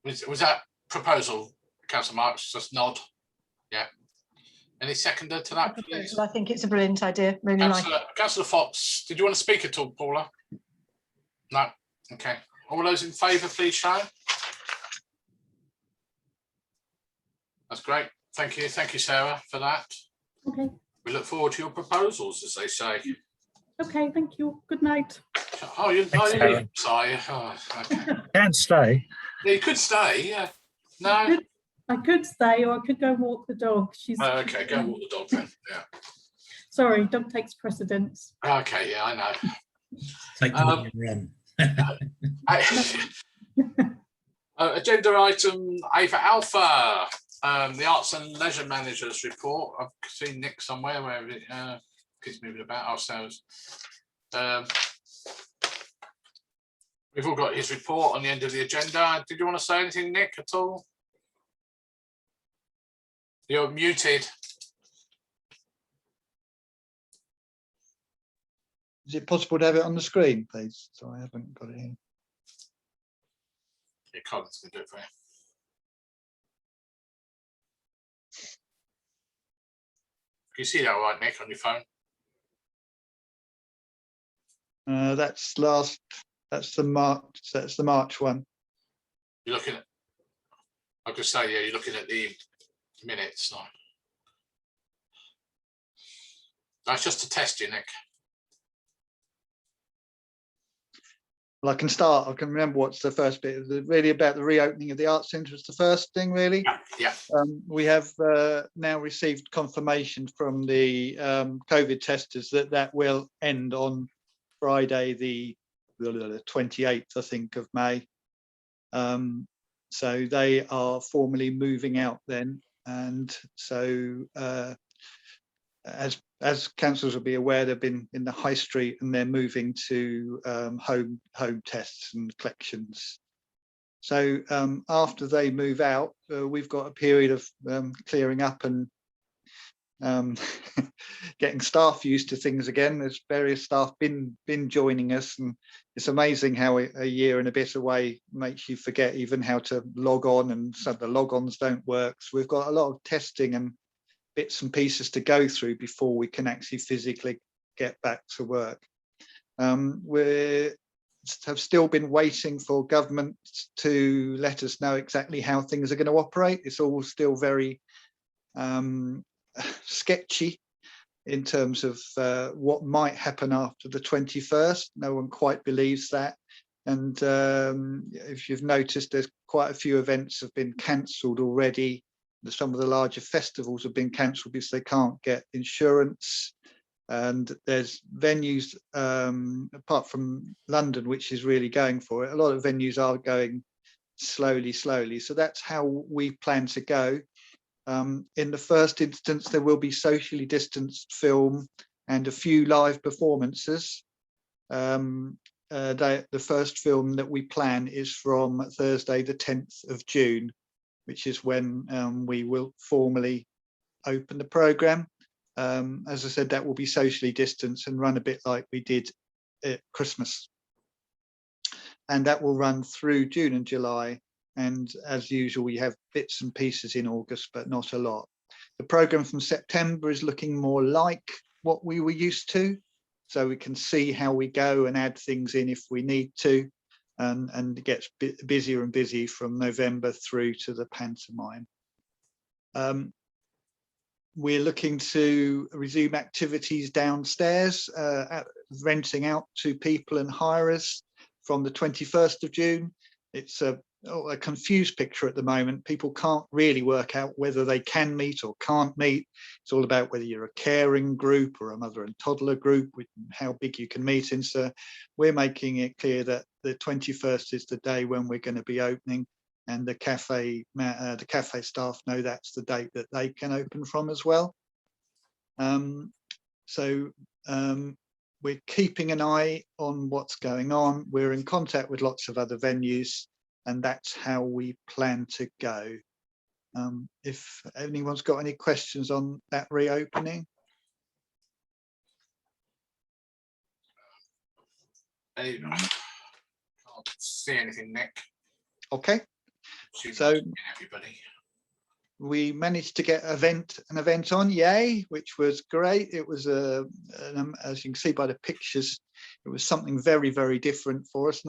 Was that proposal, Councillor Marks? Just nod. Yeah. Any seconder to that, please? I think it's a brilliant idea. Really like it. Councillor Fox, did you want to speak at all, Paula? No. Okay. All those in favour, please show. That's great. Thank you. Thank you, Sarah, for that. Okay. We look forward to your proposals, as they say. Okay, thank you. Good night. Oh, you sorry. Oh, okay. Can't stay. Yeah, you could stay, yeah. No. I could stay, or I could go walk the dog. Okay, go walk the dog then. Yeah. Sorry, dog takes precedence. Okay, yeah, I know. Take the run. Agenda item A for Alpha. The Arts and Leisure Managers report. I've seen Nick somewhere where it keeps moving about ourselves. We've all got his report on the end of the agenda. Did you want to say anything, Nick, at all? You're muted. Is it possible to have it on the screen, please? So I haven't got it here. Yeah, Colin's going to do it for you. Can you see that all right, Nick, on your phone? That's last. That's the March. That's the March one. You're looking at. I'll just say, yeah, you're looking at the minutes. No. That's just to test you, Nick. Well, I can start. I can remember what's the first bit. Really about the reopening of the Arts Centre is the first thing, really. Yeah. We have now received confirmation from the COVID testers that that will end on Friday, the 28th, I think, of May. So they are formally moving out then, and so as councils will be aware, they've been in the high street and they're moving to home tests and collections. So after they move out, we've got a period of clearing up and getting staff used to things again. There's various staff been joining us, and it's amazing how a year and a bit away makes you forget even how to log on, and some of the logons don't work. So we've got a lot of testing and bits and pieces to go through before we can actually physically get back to work. We have still been waiting for government to let us know exactly how things are going to operate. It's all still very sketchy in terms of what might happen after the 21st. No one quite believes that. And if you've noticed, there's quite a few events have been cancelled already. Some of the larger festivals have been cancelled because they can't get insurance. And there's venues, apart from London, which is really going for it, a lot of venues are going slowly. So that's how we plan to go. In the first instance, there will be socially distanced film and a few live performances. The first film that we plan is from Thursday, the 10th of June, which is when we will formally open the programme. As I said, that will be socially distanced and run a bit like we did at Christmas. And that will run through June and July. And as usual, we have bits and pieces in August, but not a lot. The programme from September is looking more like what we were used to. So we can see how we go and add things in if we need to. And it gets busier and busier from November through to the pantomime. We're looking to resume activities downstairs, renting out to people and hirers from the 21st of June. It's a confused picture at the moment. People can't really work out whether they can meet or can't meet. It's all about whether you're a caring group or a mother and toddler group, with how big you can meet in. So we're making it clear that the 21st is the day when we're going to be opening, and the cafe staff know that's the date that they can open from as well. We're keeping an eye on what's going on. We're in contact with lots of other venues, and that's how we plan to go. If anyone's got any questions on that reopening. I can't see anything, Nick. Okay. So everybody. We managed to get an event on, yay, which was great. It was as you can see by the pictures, it was something very, very different for us.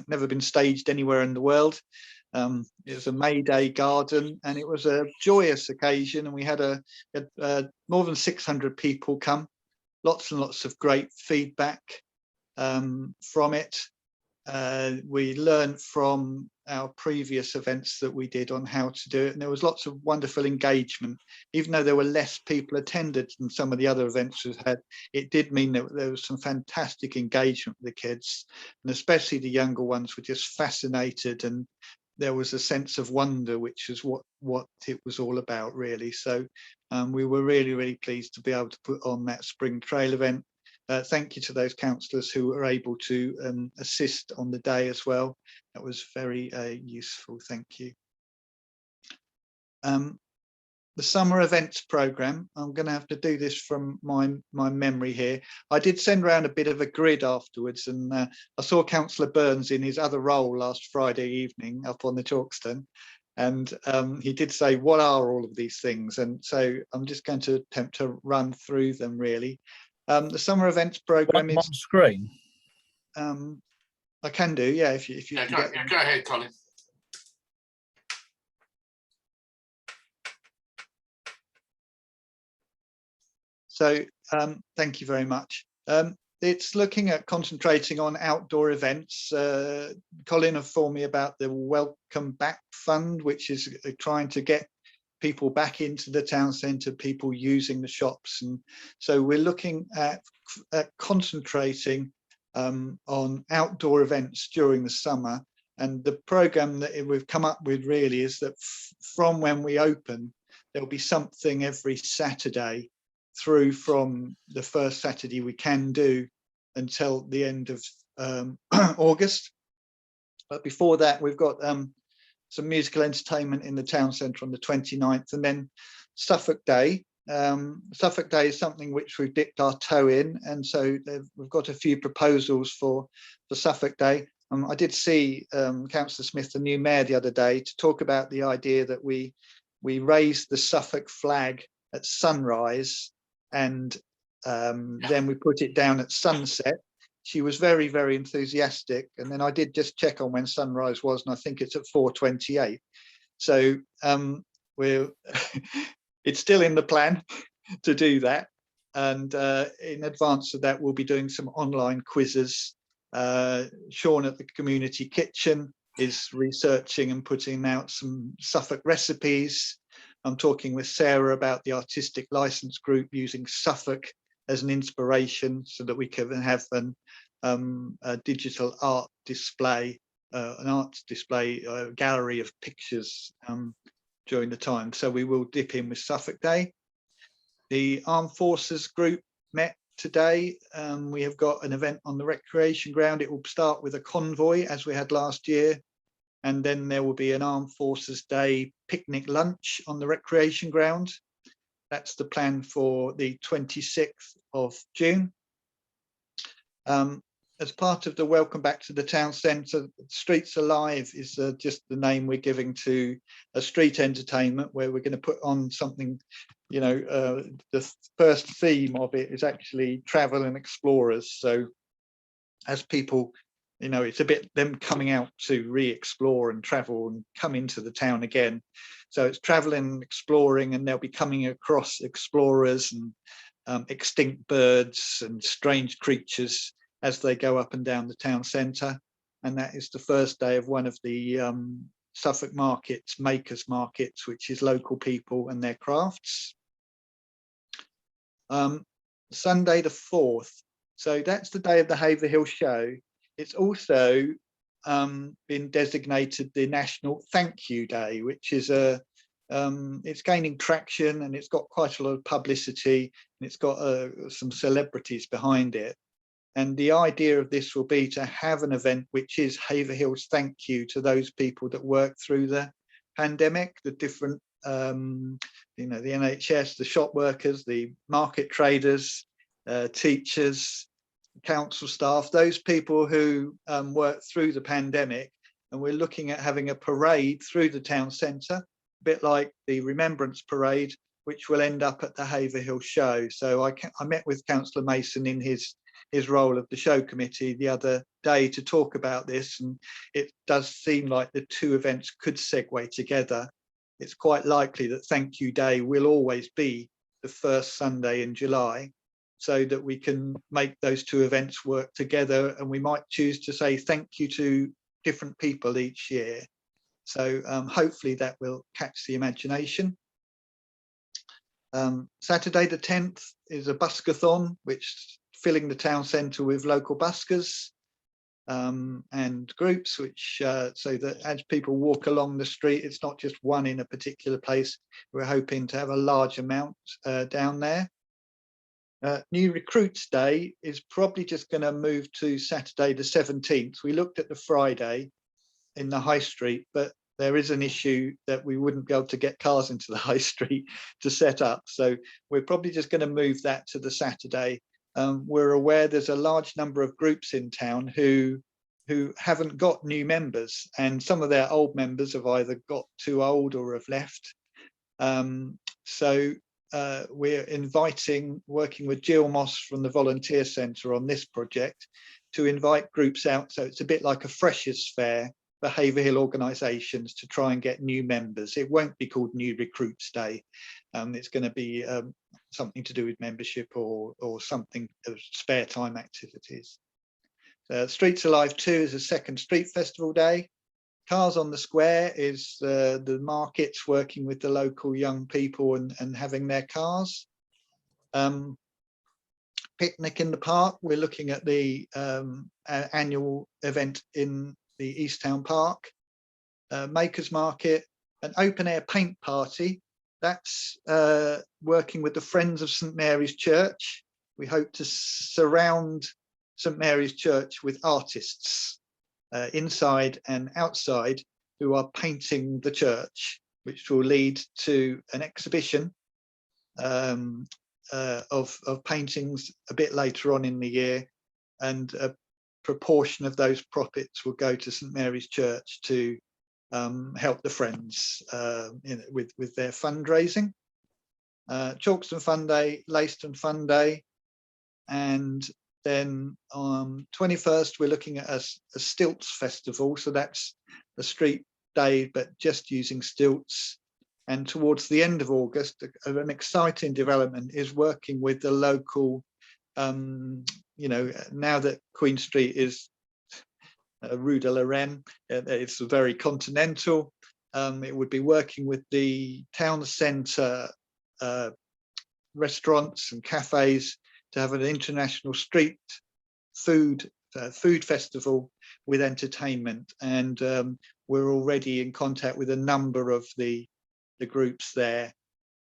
Never been staged anywhere in the world. It was a May Day garden, and it was a joyous occasion. And we had more than 600 people come. Lots and lots of great feedback from it. We learned from our previous events that we did on how to do it, and there was lots of wonderful engagement. Even though there were less people attended than some of the other events we've had, it did mean that there was some fantastic engagement with the kids, and especially the younger ones were just fascinated, and there was a sense of wonder, which is what it was all about, really. So we were really pleased to be able to put on that spring trail event. Thank you to those councillors who were able to assist on the day as well. That was very useful. Thank you. The summer events programme, I'm going to have to do this from my memory here. I did send around a bit of a grid afterwards, and I saw Councillor Burns in his other role last Friday evening up on the Chalkston, and he did say, what are all of these things? And so I'm just going to attempt to run through them, really. The summer events programme is... On screen? I can do, yeah, if you Yeah, can go, get yeah, go ahead, Colin. So thank you very much. It's looking at concentrating on outdoor events. Colin informed me about the Welcome Back Fund, which is trying to get people back into the town centre, people using the shops. And so we're looking at concentrating on outdoor events during the summer. And the programme that we've come up with really is that from when we open, there'll be something every Saturday through from the first Saturday we can do until the end of August. But before that, we've got some musical entertainment in the town centre on the 29th, and then Suffolk Day. Suffolk Day is something which we've dipped our toe in, and so we've got a few proposals for Suffolk Day. I did see Councillor Smith, the new mayor, the other day to talk about the idea that we raise the Suffolk flag at sunrise, and then we put it down at sunset. She was very enthusiastic, and then I did just check on when sunrise was, and I think it's at 4:28. So we're it's still in the plan to do that, and in advance of that we'll be doing some online quizzes. Sean at the community kitchen is researching and putting out some Suffolk recipes. I'm talking with Sarah about the artistic license group using Suffolk as an inspiration so that we can have a digital art display, gallery of pictures during the time. So we will dip in with Suffolk Day. The Armed Forces group met today. We have got an event on the recreation ground. It will start with a convoy as we had last year, and then there will be an Armed Forces Day picnic lunch on the recreation ground. That's the plan for the 26th of June. As part of the Welcome Back to the Town Centre, Streets Alive is just the name we're giving to a street entertainment where we're going to put on something, you know, the first theme of it is actually travel and explorers. So as people, you know, it's a bit them coming out to re-explore and travel and come into the town again. So it's traveling and exploring, and they'll be coming across explorers and extinct birds and strange creatures as they go up and down the town centre. And that is the first day of one of the Suffolk markets, makers markets, which is local people and their crafts. Sunday the 4th. So that's the day of the Haverhill show. It's also been designated the National Thank You Day, which is it's gaining traction, and it's got quite a lot of publicity, and it's got some celebrities behind it. And the idea of this will be to have an event which is Haverhill's thank you to those people that worked through the pandemic, the different, you know, the NHS, the shop workers, the market traders, teachers, council staff, those people who worked through the pandemic. And we're looking at having a parade through the town centre, a bit like the Remembrance Parade, which will end up at the Haverhill show. So I met with Councillor Mason in his role of the show committee the other day to talk about this, and it does seem like the two events could segue together. It's quite likely that Thank You Day will always be the first Sunday in July, so that we can make those two events work together, and we might choose to say thank you to different people each year. So hopefully that will catch the imagination. Saturday the 10th is a buskathon, which filling the town centre with local buskers. and groups, which so that as people walk along the street, it's not just one in a particular place. We're hoping to have a large amount down there. New Recruits Day is probably just going to move to Saturday the 17th. We looked at the Friday in the High Street, but there is an issue that we wouldn't be able to get cars into the High Street to set up. So we're probably just going to move that to the Saturday. We're aware there's a large number of groups in town who haven't got new members, and some of their old members have either got too old or have left. So we're working with Jill Moss from the Volunteer Centre on this project to invite groups out. So it's a bit like a freshers fair for Haverhill organisations to try and get new members. It won't be called New Recruits Day. It's going to be something to do with membership or something of spare time activities. Streets Alive 2 is a second street festival day. Cars on the Square is the markets working with the local young people and having their cars. Picnic in the Park, we're looking at the annual event in the East Town Park. Makers Market, an open air paint party. That's working with the Friends of St Mary's Church. We hope to surround St Mary's Church with artists inside and outside who are painting the church, which will lead to an exhibition of paintings a bit later on in the year, and a proportion of those profits will go to St Mary's Church to help the Friends with their fundraising. Chalkston Fun Day, Leiston Fun Day, and then on 21st we're looking at a stilts festival. So that's a street day but just using stilts. And towards the end of August, an exciting development is working with the local, you know, now that Queen Street is Rue de la Reine, it's very continental. It would be working with the town centre restaurants and cafes to have an international street food festival with entertainment. And we're already in contact with a number of the groups there.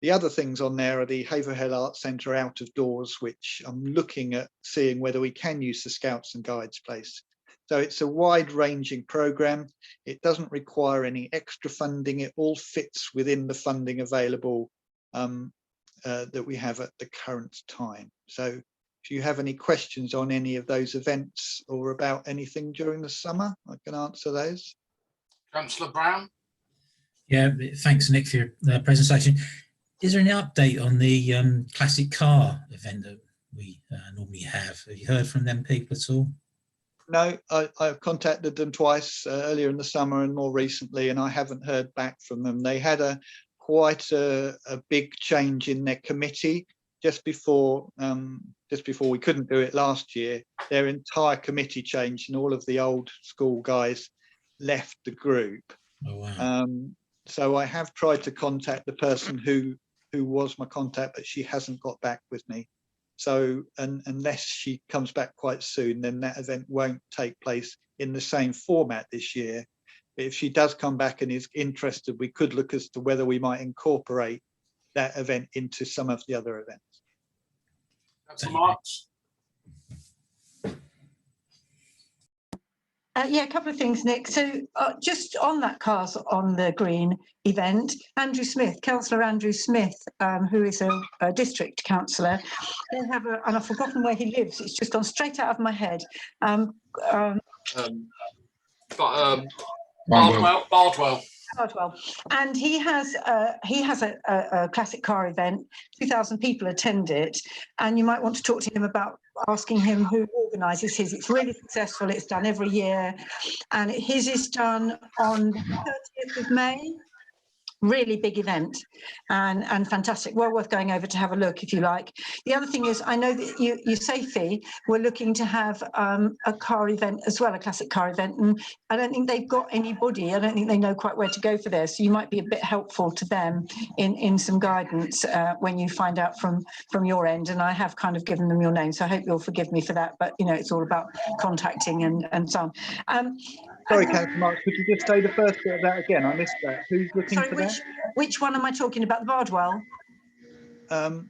The other things on there are the Haverhill Arts Centre out of doors, which I'm looking at seeing whether we can use the Scouts and Guides place. So it's a wide-ranging programme. It doesn't require any extra funding. It all fits within the funding available that we have at the current time. So if you have any questions on any of those events or about anything during the summer, I can answer those. Councillor Brown? Yeah, thanks, Nick, for your presentation. Is there any update on the classic car event that we normally have? Have you heard from them people at all? No, I've contacted them twice, earlier in the summer and more recently, and I haven't heard back from them. They had quite a big change in their committee just before we couldn't do it last year. Their entire committee changed and all of the old school guys left the group. Oh, wow. So I have tried to contact the person who was my contact, but she hasn't got back with me. So unless she comes back quite soon, then that event won't take place in the same format this year. But if she does come back and is interested, we could look as to whether we might incorporate that event into some of the other events. Councillor Marks? Yeah, a couple of things, Nick. So just on that Cars on the Green event, Andrew Smith, Councillor Andrew Smith, who is a district councillor, they have and I've forgotten where he lives. It's just gone straight out of my head. Bardwell. And he has a classic car event. 2,000 people attend it, and you might want to talk to him about asking him who organises his. It's really successful. It's done every year, and his is done on the 30th of May. really big event and fantastic. Well worth going over to have a look if you like. The other thing is, I know that you Safi were looking to have a car event as well, a classic car event, and I don't think they've got anybody. I don't think they know quite where to go for this. So you might be a bit helpful to them in some guidance when you find out from your end. And I have kind of given them your name, so I hope you'll forgive me for that. But you know, it's all about contacting and so on. Sorry, Councillor Marks, could you just say the first bit of that again? I missed that. Who's looking Sorry, for that? which one am I talking about? The Bardwell?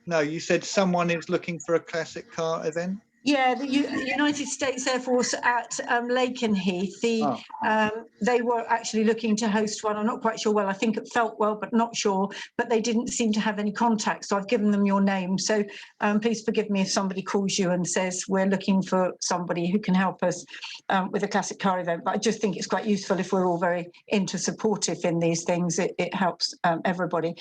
No, you said someone is looking for a classic car event. Yeah, the United States Air Force at Lakenheath. They were actually looking to host one. I'm not quite sure. Well, I think it felt well, but not sure. But they didn't seem to have any contact, so I've given them your name. So please forgive me if somebody calls you and says we're looking for somebody who can help us with a classic car event. But I just think it's quite useful if we're all very inter-supportive in these things. It helps everybody.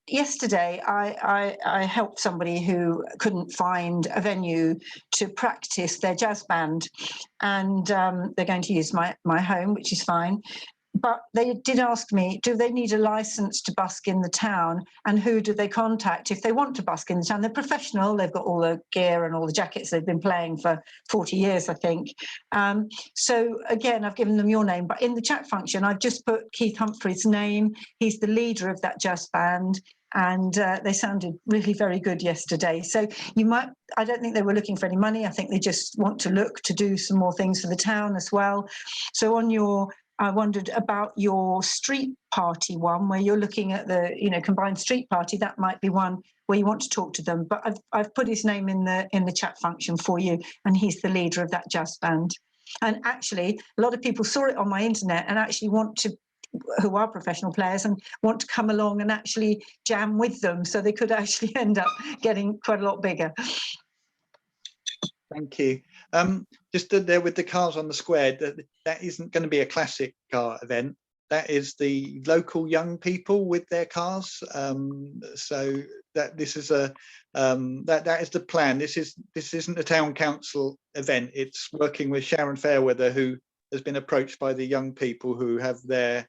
Yesterday, I helped somebody who couldn't find a venue to practice their jazz band, and they're going to use my home, which is fine. But they did ask me, do they need a license to busk in the town, and who do they contact if they want to busk in the town? They're professional, they've got all the gear and all the jackets, they've been playing for 40 years, I think. So again, I've given them your name, but in the chat function, I've just put Keith Humphrey's name. He's the leader of that jazz band, and they sounded really very good yesterday. So you might, I don't think they were looking for any money. I think they just want to look to do some more things for the town as well. So on your, I wondered about your street party one, where you're looking at the, you know, combined street party. That might be one where you want to talk to them. But I've put his name in the chat function for you, and he's the leader of that jazz band. And actually, a lot of people saw it on my internet and actually want to, who are professional players, and want to come along and actually jam with them. So they could actually end up getting quite a lot bigger. Thank you. Just stood there with the cars on the square. That isn't going to be a classic car event. That is the local young people with their cars. So that this is a that is the plan. This isn't a town council event. It's working with Sharon Fairweather, who has been approached by the young people who have their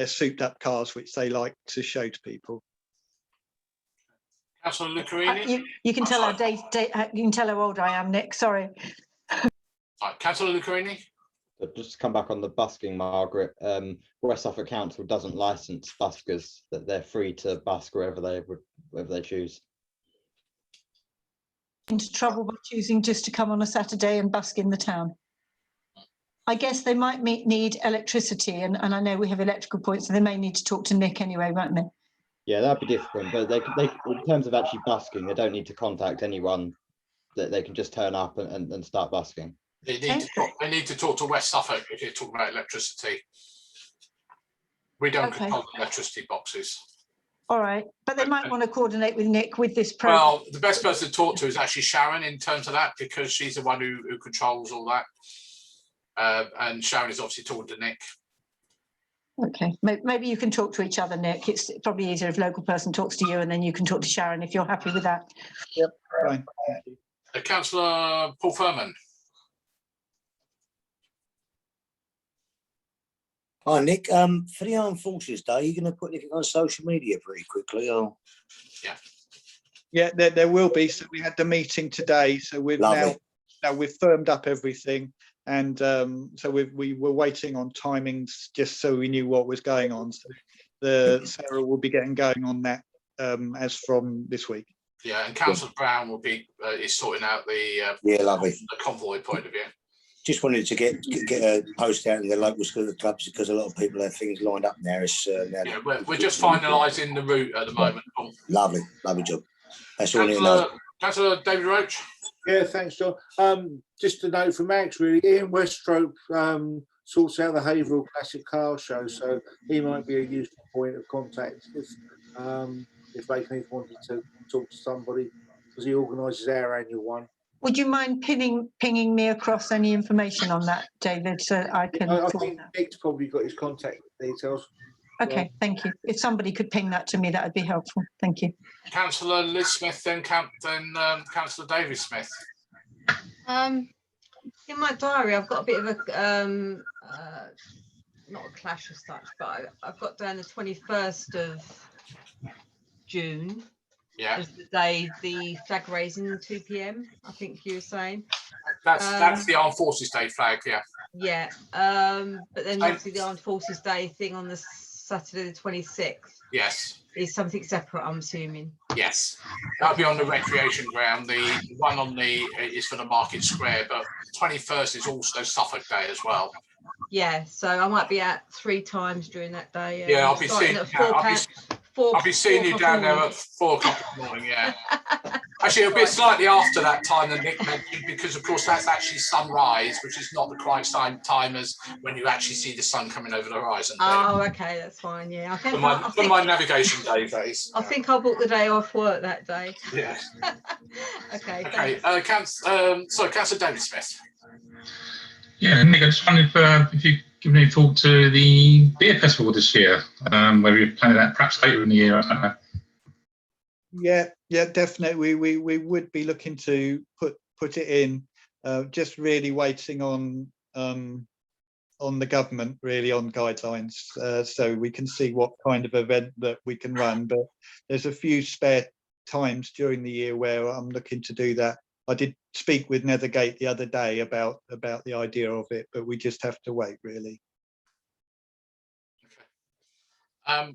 souped up cars, which they like to show to people. Councillor Lucarini? You can tell how you can tell how old I am, Nick. Sorry. Councillor Lucarini? Just to come back on the busking, Margaret. West Suffolk Council doesn't license buskers; that they're free to busk wherever they choose. Into trouble by choosing just to come on a Saturday and busk in the town. I guess they might need electricity, and I know we have electrical points, so they may need to talk to Nick anyway, won't they? Yeah, that'd be different, but they in terms of actually busking, they don't need to contact anyone. That they can just turn up and start busking. They need to talk to West Suffolk if you're talking about electricity. We don't control the electricity boxes. All right, but they might want to coordinate with Nick with this program. Well, the best person to talk to is actually Sharon in terms of that, because she's the one who controls all that. And Sharon is obviously talking to Nick. Okay, maybe you can talk to each other, Nick. It's probably easier if a local person talks to you, and then you can talk to Sharon if you're happy with that. Yep, fine. Councillor Paul Furman. Hi, Nick. For the Armed Forces Day, you're going to put anything on social media pretty quickly, or? Yeah, there will be. So we had the meeting today. So we've now we've firmed up everything, and so we were waiting on timings just so we knew what was going on. So Sarah will be getting going on that as from this week. Yeah, and Councillor Brown will be is sorting out the lovely the convoy point of view. Just wanted to get a post out to the local school clubs, because a lot of people have things lined up now. Yeah, we're just finalising the route at the moment. Lovely job. That's all I need to know. Councillor David Roach. Yeah, thanks, John. Just a note from Max, really. Ian Westrope sorts out the Haverhill Classic Car Show, so he might be a useful point of contact if Lakenheath wanted to talk to somebody, because he organises our annual one. Would you mind pinging me across any information on that, David, so I can? I think Nick's probably got his contact details. Okay, thank you. If somebody could ping that to me, that would be helpful. Thank you. Councillor Liz Smith, then Councillor David Smith. In my diary, I've got a bit of not a clash as such, but I've got down the 21st of June Yeah, as the day the flag raising 2 p.m. I think you were saying. that's the Armed Forces Day flag. Yeah. Yeah, but then Same. obviously the Armed Forces Day thing on the Saturday the 26th Yes. is something separate, I'm assuming. Yes, that'll be on the recreation ground. The one on the is for the Market Square, but 21st is also Suffolk Day as well. Yeah, so I might be out 3 times during that day. Yeah, I'll be starting seeing. at 4 I'll be seeing you down there at 4 o'clock in the morning. Yeah. Actually, it'll be slightly after that time than Nick mentioned, because of course that's actually sunrise, which is not the quite same time as when you actually see the sun coming over the horizon. Oh, okay, that's fine. Yeah, I think for my navigation days. I think I'll book the day off work that day. Yeah. Okay. Okay. Councillor David Smith. Yeah, Nick, I just wondered if you give any thought to the beer festival this year, whether you're planning that perhaps later in the year. I don't know. Yeah, definitely. We would be looking to put it in. Just really waiting on the government, really, on guidelines, so we can see what kind of event that we can run. But there's a few spare times during the year where I'm looking to do that. I did speak with Nethergate the other day about the idea of it, but we just have to wait, really. I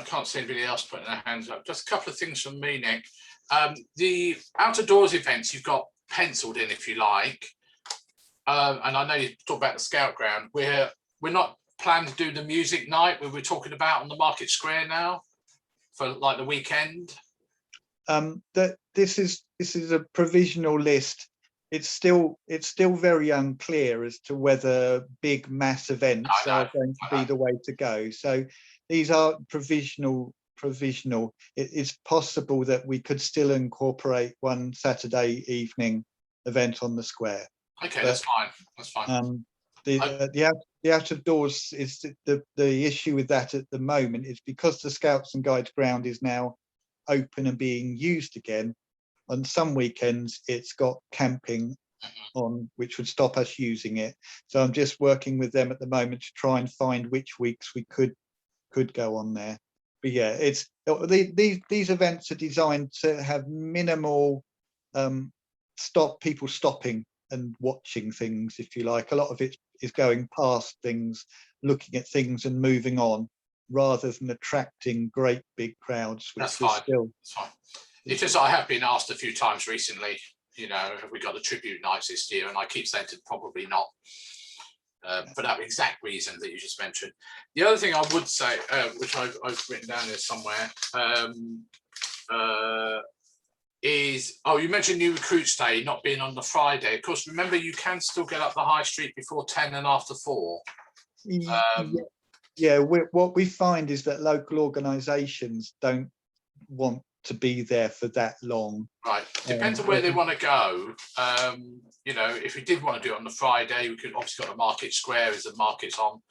can't see anybody else putting their hands up. Just a couple of things from me, Nick. The out of doors events you've got penciled in, if you like, and I know you talked about the Scout Ground. We're not planning to do the music night we were talking about on the Market Square now for like the weekend. This is a provisional list. It's still very unclear as to whether big mass events are going to be the way to go. So these are provisional. It's possible that we could still incorporate one Saturday evening event on the square. Okay, that's fine. That's fine. The out of doors is the issue with that at the moment is because the Scouts and Guides ground is now open and being used again. On some weekends, it's got camping on, which would stop us using it. So I'm just working with them at the moment to try and find which weeks we could go on there. But yeah, these events are designed to have minimal people stopping and watching things, if you like. A lot of it is going past things, looking at things and moving on, rather than attracting great big crowds. That's fine. That's fine. It's just I have been asked a few times recently, you know, have we got the tribute nights this year? And I keep saying to probably not, for that exact reason that you just mentioned. The other thing I would say, which I've written down here somewhere, is, you mentioned New Recruits Day not being on the Friday. Of course, remember you can still get up the high street before 10 and after 4. What we find is that local organisations don't want to be there for that long. Right, depends on where they want to go. You know, if we did want to do it on the Friday, we could obviously got the Market Square as the market's on.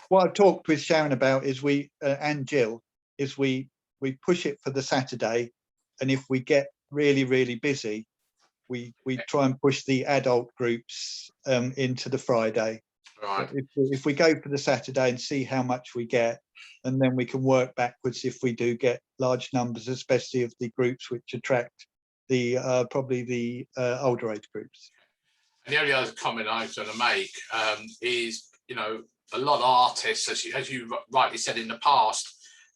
What I've talked with Sharon about is and Jill is we push it for the Saturday, and if we get really busy, we try and push the adult groups into the Friday. Right. If we go for the Saturday and see how much we get, and then we can work backwards if we do get large numbers, especially of the groups which attract the probably the older age groups. And the only other comment I was going to make is, you know, a lot of artists, as you rightly said in the past,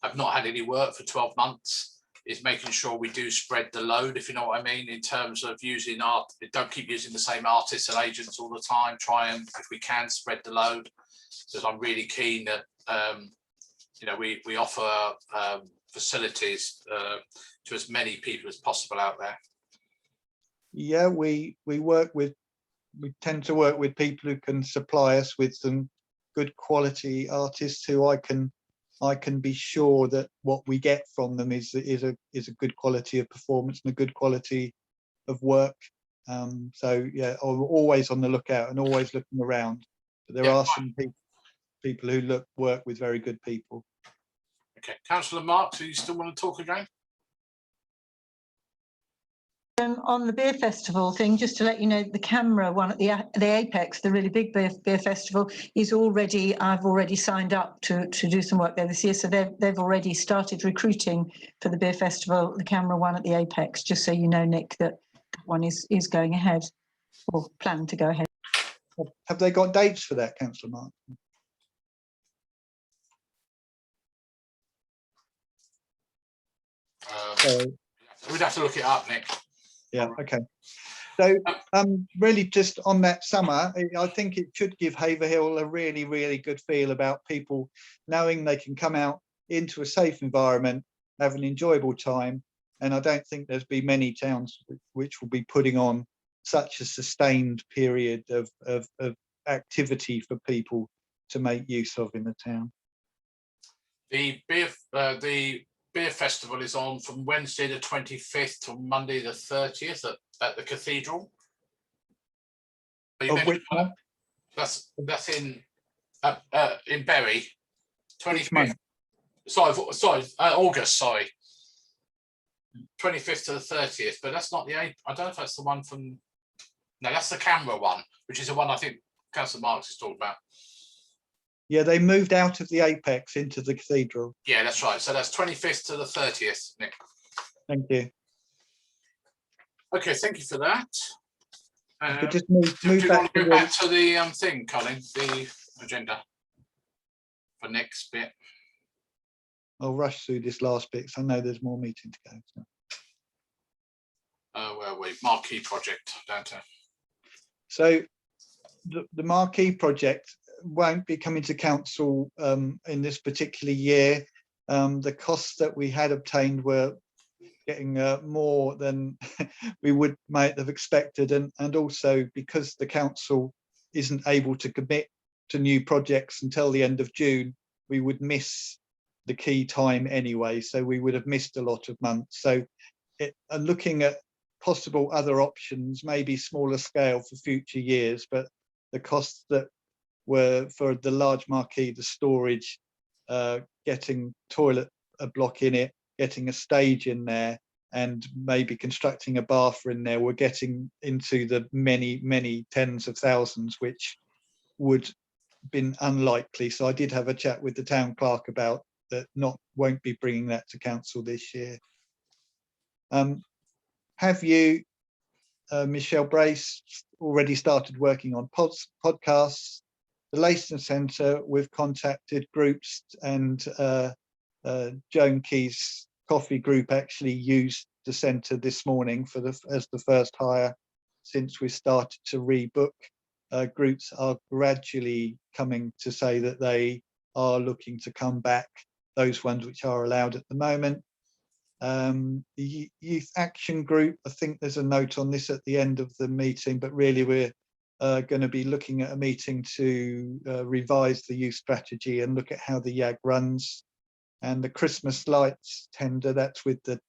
have not had any work for 12 months. Is making sure we do spread the load, if you know what I mean, in terms of using art. Don't keep using the same artists and agents all the time. Try and, if we can, spread the load. Because I'm really keen that you know, we offer facilities to as many people as possible out there. Yeah, we tend to work with people who can supply us with some good quality artists who I can be sure that what we get from them is a good quality of performance and a good quality of work. So yeah, I'm always on the lookout and always looking around. But there are some people who work with very good people. Okay, Councillor Marks, do you still want to talk again? On the beer festival thing, just to let you know, the camera one at the Apex, the really big beer festival, is already. I've already signed up to do some work there this year, so they've already started recruiting for the beer festival, the camera one at the Apex. Just so you know, Nick, that one is going ahead or planned to go ahead. Have they got dates for that, Councillor Mark? We'd have to look it up, Nick. Yeah, okay. So really just on that summer, I think it should give Haverhill a really, really good feel about people knowing they can come out into a safe environment, have an enjoyable time. And I don't think there's been many towns which will be putting on such a sustained period of activity for people to make use of in the town. The beer festival is on from Wednesday the 25th to Monday the 30th at the cathedral. Of which one? That's in Bury. 25th. August. Sorry, 25th to the 30th. But that's not the. I don't know if that's the one from. No, that's the camera one, which is the one I think Councillor Marks is talking about. Yeah, they moved out of the Apex into the cathedral. Yeah, that's right. So that's 25th to the 30th, Nick. Thank you. Okay, thank you for that. Could just move do you back, want to go back to the thing, Colin, the agenda for next bit? I'll rush through this last bit because I know there's more meeting to go. So. Where are we? Marquee project, don't I? So the Marquee project won't be coming to council in this particular year. The costs that we had obtained were getting more than we might have expected, and also because the council isn't able to commit to new projects until the end of June, we would miss the key time anyway, so we would have missed a lot of months. So looking at possible other options, maybe smaller scale for future years, but the costs that were for the large marquee, the storage, getting toilet block in it, getting a stage in there, and maybe constructing a bath in there, we're getting into the many tens of thousands, which would been unlikely. So I did have a chat with the town clerk about that. Won't be bringing that to council this year. Have you, Michelle Brace, already started working on podcasts? The Leyston Centre, we've contacted groups, and Joan Key's coffee group actually used the centre this morning as the first hire since we started to rebook. Groups are gradually coming to say that they are looking to come back, those ones which are allowed at the moment. The Youth Action Group, I think there's a note on this at the end of the meeting, but really we're going to be looking at a meeting to revise the youth strategy and look at how the YAG runs. And the Christmas lights tender, that's with the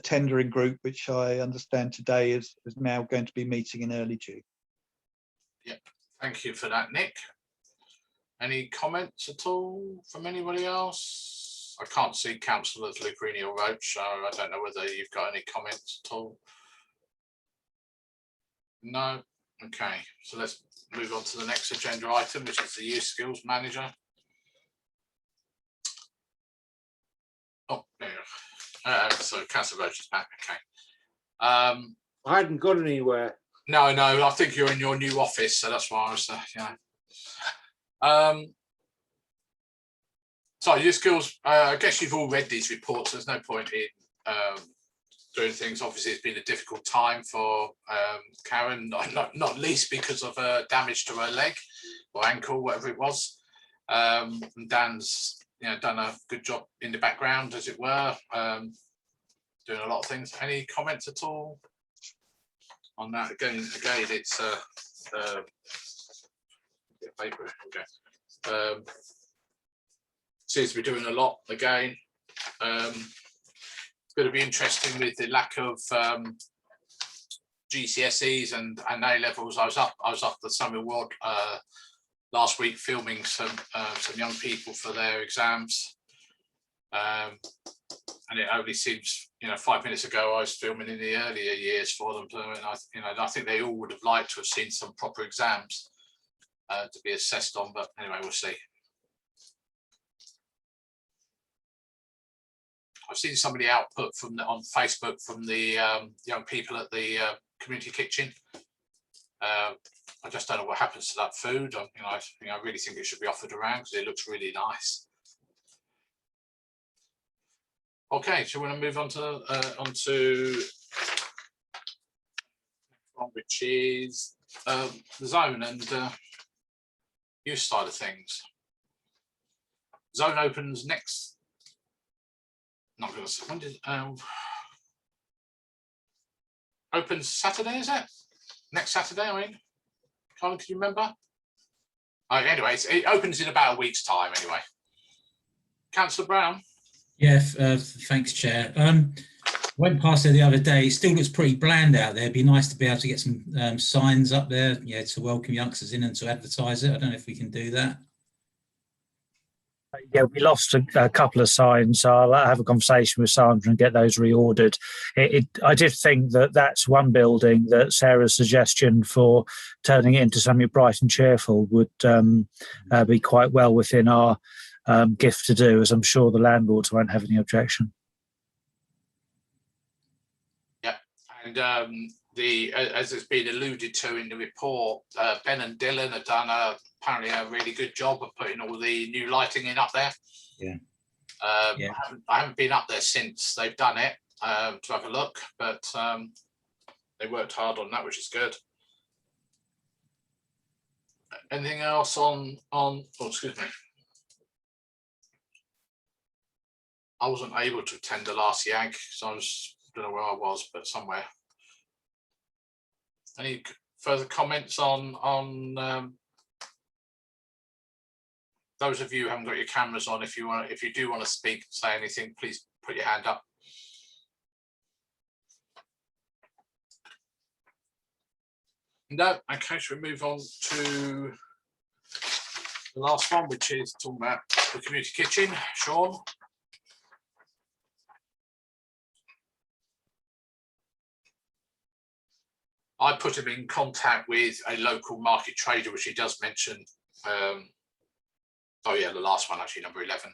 tendering group, which I understand today is now going to be meeting in early June. Yeah, thank you for that, Nick. Any comments at all from anybody else? I can't see councillors Lucrini or Roach, so I don't know whether you've got any comments at all. No. Okay, so let's move on to the next agenda item, which is the Youth Skills Manager. Oh, there. So Councillor Roach is back. Okay. I hadn't gone anywhere. No, I think you're in your new office, so that's why I was, so Youth Skills, I guess you've all read these reports. There's no point in doing things. Obviously, it's been a difficult time for Karen, not least because of damage to her leg or ankle, whatever it was. And Dan's done a good job in the background, as it were, doing a lot of things. Any comments at all on that? Again, it's paper. Okay. Seems to be doing a lot again. It's going to be interesting with the lack of GCSEs and A levels. I was up the Summer Ward last week filming some young people for their exams, And it only seems, 5 minutes ago I was filming in the earlier years for them. And I think they all would have liked to have seen some proper exams to be assessed on. But anyway, we'll see. I've seen some of the output on Facebook from the young people at the community kitchen. I just don't know what happens to that food. I really think it should be offered around because it looks really nice. Okay, so we're going to move on to which is the zone and use side of things. Zone opens next. Not going to. When did opens Saturday? Is it next Saturday? I mean, Colin, can you remember? Anyways, it opens in about a week's time. Anyway, Councillor Brown. Yeah, thanks, Chair. Went past there the other day. It still looks pretty bland out there. It'd be nice to be able to get some signs up there, to welcome youngsters in and to advertise it. I don't know if we can do that. Yeah, we lost a couple of signs, so I'll have a conversation with Sandra and get those reordered. I did think that's one building that Sarah's suggestion for turning it into something bright and cheerful would be quite well within our gift to do, as I'm sure the landlords won't have any objection. Yeah, and as it's been alluded to in the report, Ben and Dylan have done apparently a really good job of putting all the new lighting in up there. Yeah. I haven't been up there since they've done it to have a look, but they worked hard on that, which is good. Anything else on? Oh, excuse me. I wasn't able to attend the last YAG, so I don't know where I was, but somewhere. Any further comments on those of you who haven't got your cameras on? If you do want to speak, say anything, please put your hand up. No, okay, should we move on to the last one, which is talking about the community kitchen. Sean. I put him in contact with a local market trader, which he does mention. Oh yeah, the last one actually, number 11,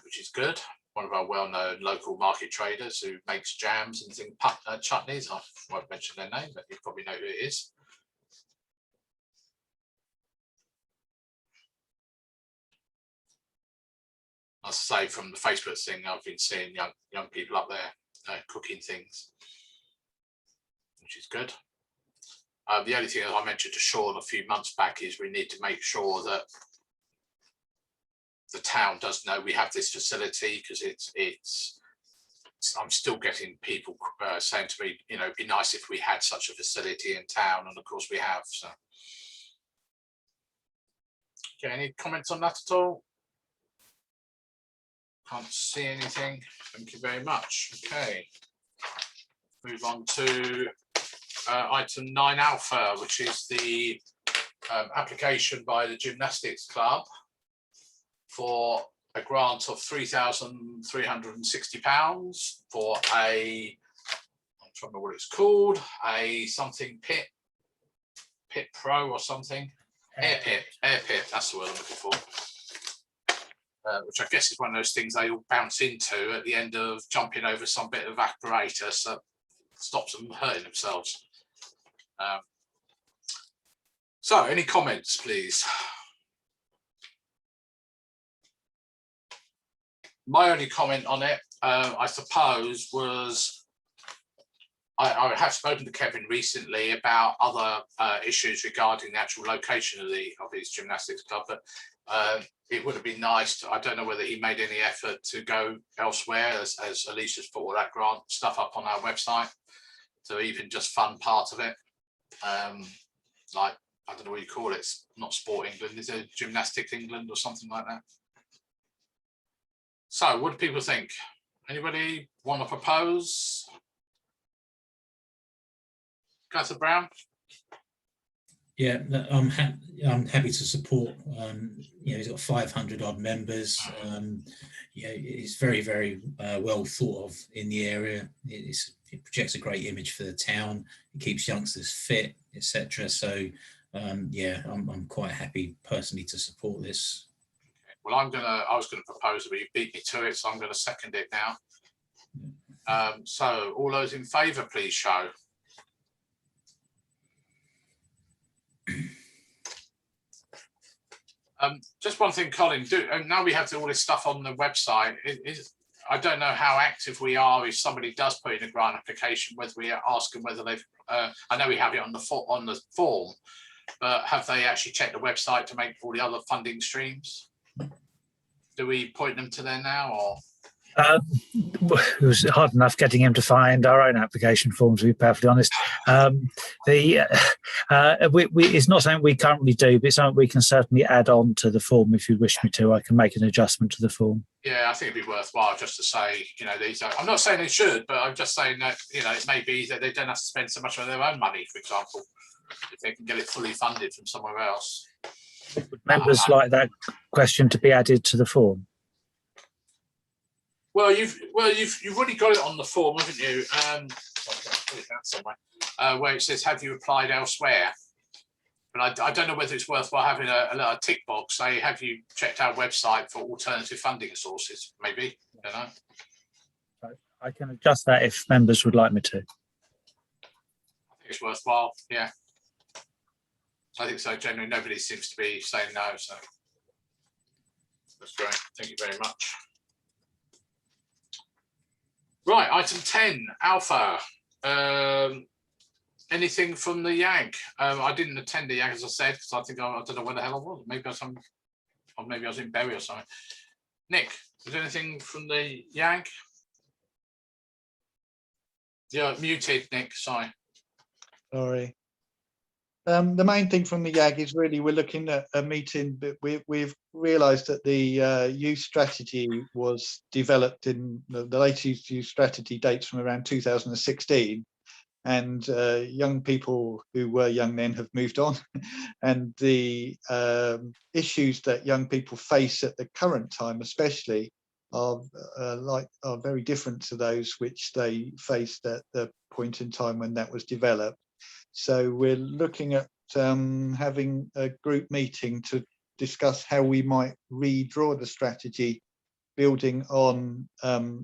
which is good. One of our well-known local market traders who makes jams and things, chutneys. I won't mention their name, but you probably know who it is. As I say, from the Facebook thing, I've been seeing young people up there cooking things, which is good. The only thing that I mentioned to Sean a few months back is we need to make sure that the town does know we have this facility, because I'm still getting people saying to me, it'd be nice if we had such a facility in town, and of course we have. So, okay, any comments on that at all? Can't see anything. Thank you very much. Okay, move on to item 9 alpha, which is the application by the gymnastics club for a grant of £3,360 for I'm trying to remember what it's called, a something pit pro or something, air pit, that's the word I'm looking for. Which I guess is one of those things they all bounce into at the end of jumping over some bit of apparatus that stops them hurting themselves. So, any comments, please? My only comment on it, I suppose, was I have spoken to Kevin recently about other issues regarding the actual location of his gymnastics club, but it would have been nice to, I don't know whether he made any effort to go elsewhere, as Alicia's put all that grant stuff up on our website, to even just fund part of it. Like, I don't know what you call it, it's not Sport England, is it Gymnastics England or something like that? So, what do people think? Anybody want to propose? Councillor Brown? Yeah, I'm happy to support. He's got 500 odd members. It's very, very well thought of in the area. It projects a great image for the town. It keeps youngsters fit, etc. So, I'm quite happy personally to support this. Well, I was gonna propose it, but you beat me to it, so I'm gonna second it now. So all those in favour, please show. Just one thing, Colin, now we have all this stuff on the website. I don't know how active we are if somebody does put in a grant application, whether we ask them whether they've, I know we have it on the form, but have they actually checked the website to make all the other funding streams? Do we point them to there now, or? It was hard enough getting him to find our own application form, to be perfectly honest. It's not something we currently do, but it's something we can certainly add on to the form if you wish me to. I can make an adjustment to the form. Yeah, I think it'd be worthwhile just to say, these are, I'm not saying they should, but I'm just saying that, it may be that they don't have to spend so much of their own money, for example, if they can get it fully funded from somewhere else. Would members like that question to be added to the form? Well, you've already got it on the form, haven't you? I'll put it down somewhere, where it says, "Have you applied elsewhere?" But I don't know whether it's worthwhile having a little tick box. Say, "Have you checked our website for alternative funding sources?" Maybe, I don't know. I can adjust that if members would like me to. I think it's worthwhile. Yeah, I think so. Generally, nobody seems to be saying no, so that's great. Thank you very much. Right, item 10, Alpha. Anything from the YAG? I didn't attend the YAG, as I said, because I think I don't know where the hell I was. Maybe I was in Bury or something. Nick, is there anything from the YAG? You're muted, Nick. Sorry. Sorry. The main thing from the YAG is really we're looking at a meeting, but we've realised that the youth strategy was developed in the latest youth strategy dates from around 2016, and young people who were young then have moved on, and the issues that young people face at the current time, especially, are very different to those which they faced at the point in time when that was developed. So we're looking at having a group meeting to discuss how we might redraw the strategy, building on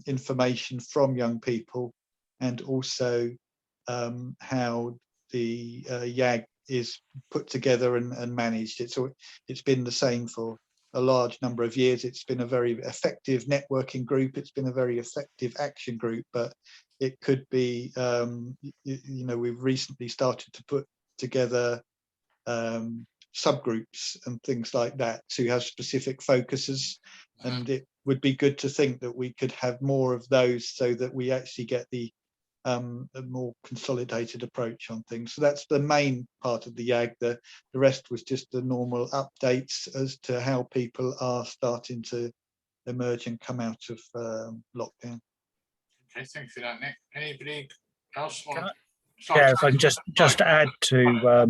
information from young people, and also how the YAG is put together and managed. It's been the same for a large number of years. It's been a very effective networking group. It's been a very effective action group, but it could be, we've recently started to put together subgroups and things like that to have specific focuses. And it would be good to think that we could have more of those so that we actually get a more consolidated approach on things. So that's the main part of the YAG. The rest was just the normal updates as to how people are starting to emerge and come out of lockdown. Okay, thank you for that, Nick. Anybody else want? Yeah, if I can just add to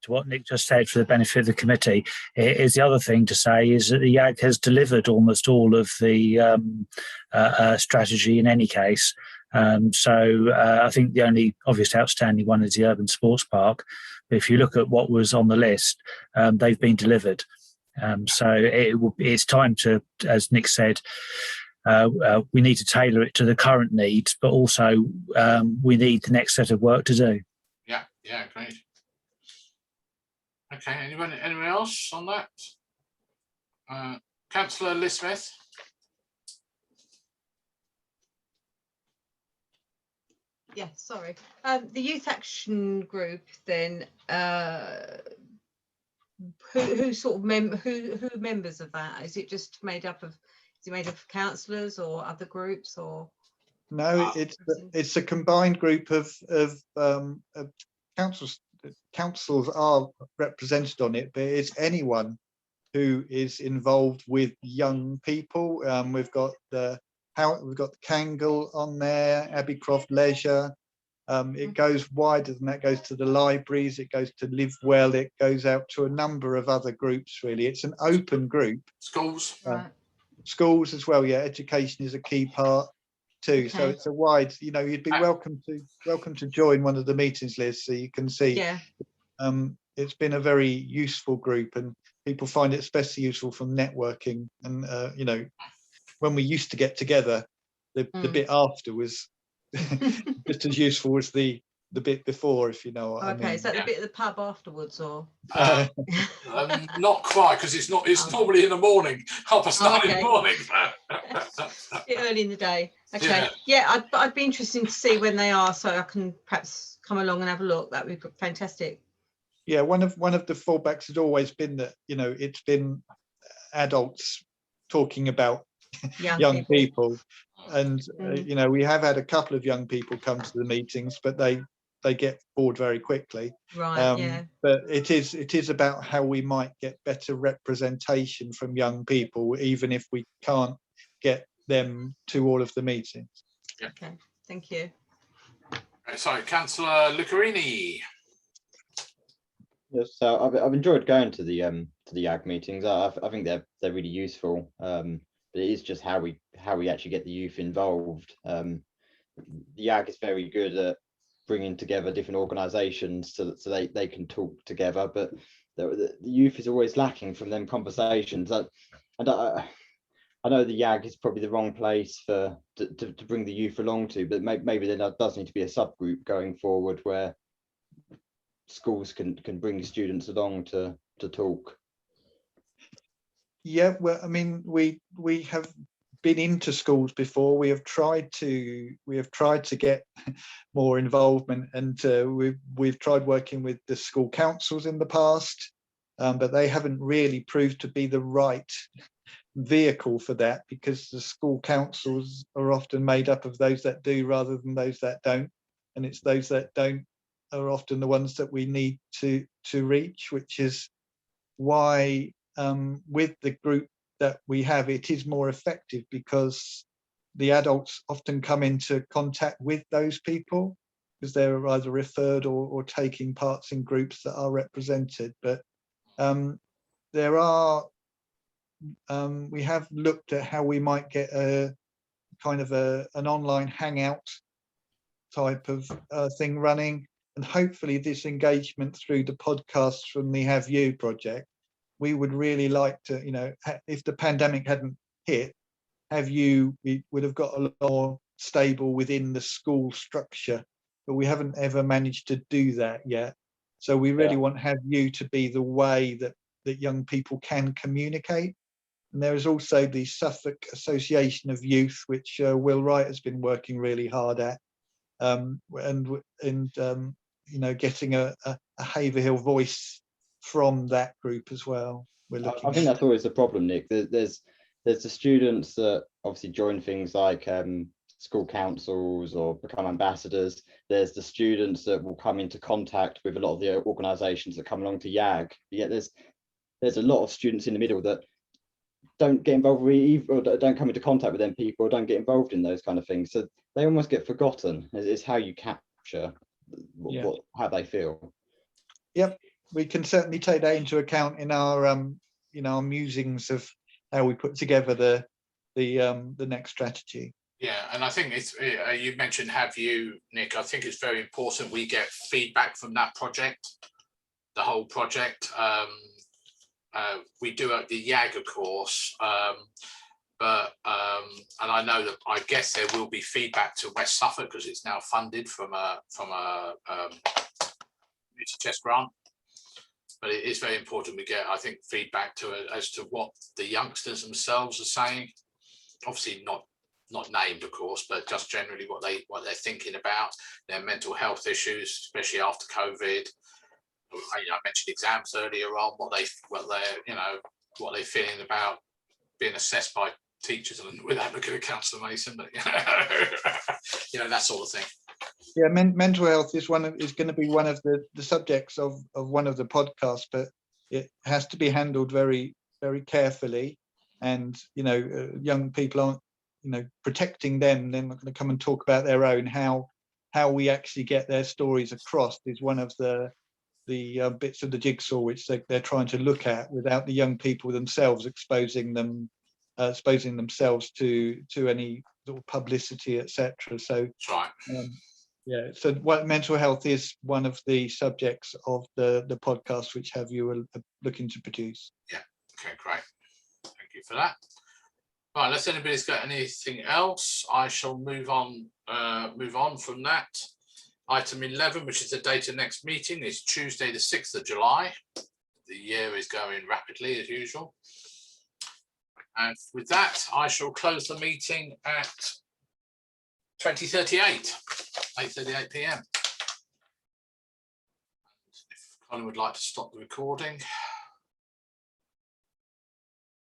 what Nick just said for the benefit of the committee, is the other thing to say is that the YAG has delivered almost all of the strategy in any case. So I think the only obvious outstanding one is the urban sports park. But if you look at what was on the list, they've been delivered. So it's time to, as Nick said, we need to tailor it to the current needs, but also we need the next set of work to do. Yeah, great. Okay, anyone else on that? Councillor Liz Smith. Yeah, sorry. The Youth Action Group then, who sort of who members of that? Is it just made up of councillors or other groups, or? No, it's a combined group of councils. Councils are represented on it, but it's anyone who is involved with young people. We've got the Kangle on there, Abbeycroft Leisure, It goes wider than that, goes to the libraries, it goes to Live Well, it goes out to a number of other groups, really. It's an open group. Schools. Right. Schools as well, yeah. Education is a key part too. So Okay. it's a wide, you know, you'd be welcome to join one of the meetings, Liz, so you can see. Yeah. It's been a very useful group, and people find it especially useful for networking. And you know, when we used to get together, the bit after was just as useful as the bit before, if you know what I mean. Okay, is that the bit of the pub afterwards, or? Not quite, because it's normally in the morning, 9:30 in the morning. A bit early in the day. Okay, yeah, I'd be interested to see when they are, so I can perhaps come along and have a look. That would be fantastic. Yeah, one of the fallbacks has always been that, you know, it's been adults talking about young people. And you know, we have had a couple of young people come to the meetings, but they get bored very quickly. Right. But it is about how we might get better representation from young people, even if we can't get them to all of the meetings. Okay, thank you. So, Councillor Lucarini. Yes, so I've enjoyed going to the YAG meetings. I think they're really useful. But it is just how we actually get the youth involved. The YAG is very good at bringing together different organisations so they can talk together. But the youth is always lacking from them conversations. I know the YAG is probably the wrong place to bring the youth along to, but maybe there does need to be a subgroup going forward where schools can bring students along to talk. Yeah, well, I mean, we have been into schools before. We have tried to get more involvement, and we've tried working with the school councils in the past, but they haven't really proved to be the right vehicle for that, because the school councils are often made up of those that do rather than those that don't, and it's those that don't are often the ones that we need to reach, which is why with the group that we have, it is more effective, because the adults often come into contact with those people because they're either referred or taking parts in groups that are represented. But there are we have looked at how we might get a kind of an online hangout type of thing running, and hopefully this engagement through the podcasts from the Have You project, we would really like to, you know, if the pandemic hadn't hit, we would have got a lot more stable within the school structure, but we haven't ever managed to do that yet. So we really want Have You to be the way that young people can communicate. And there is also the Suffolk Association of Youth, which Will Wright has been working really hard at, and you know, getting a Haverhill voice from that group as well. I think that's always the problem, Nick. There's the students that obviously join things like school councils or become ambassadors. There's the students that will come into contact with a lot of the organisations that come along to YAG. Yet there's a lot of students in the middle that don't get involved with, or don't come into contact with them people, or don't get involved in those kind of things. So they almost get forgotten. It's how you capture how they feel. Yep, we can certainly take that into account in our you know, our musings of how we put together the next strategy. Yeah, and I think it's you mentioned Have You, Nick. I think it's very important we get feedback from that project, the whole project. We do at the YAG, of course, but and I know that I guess there will be feedback to West Suffolk because it's now funded from a chest grant. But it is very important we get, I think, feedback as to what the youngsters themselves are saying. Obviously not named, of course, but just generally what they're thinking about their mental health issues, especially after COVID. I mentioned exams earlier on, what they're feeling about being assessed by teachers, and without looking at Councillor Mason, but you know, that sort of thing. Yeah, mental health is going to be one of the subjects of one of the podcasts, but it has to be handled very, very carefully. And you know, young people aren't, you know, protecting them. They're not going to come and talk about their own. How how we actually get their stories across is one of the bits of the jigsaw which they're trying to look at, without the young people themselves exposing themselves to any sort of publicity, etc. So That's right. yeah, so what mental health is one of the subjects of the podcast which you are looking to produce. Yeah. Okay, great. Thank you for that. Right, unless anybody's got anything else, I shall move on from that. Item 11, which is the date of next meeting, is Tuesday, the 6th of July. The year is going rapidly as usual. And with that, I shall close the meeting at 8:38 p.m. If Colin would like to stop the recording.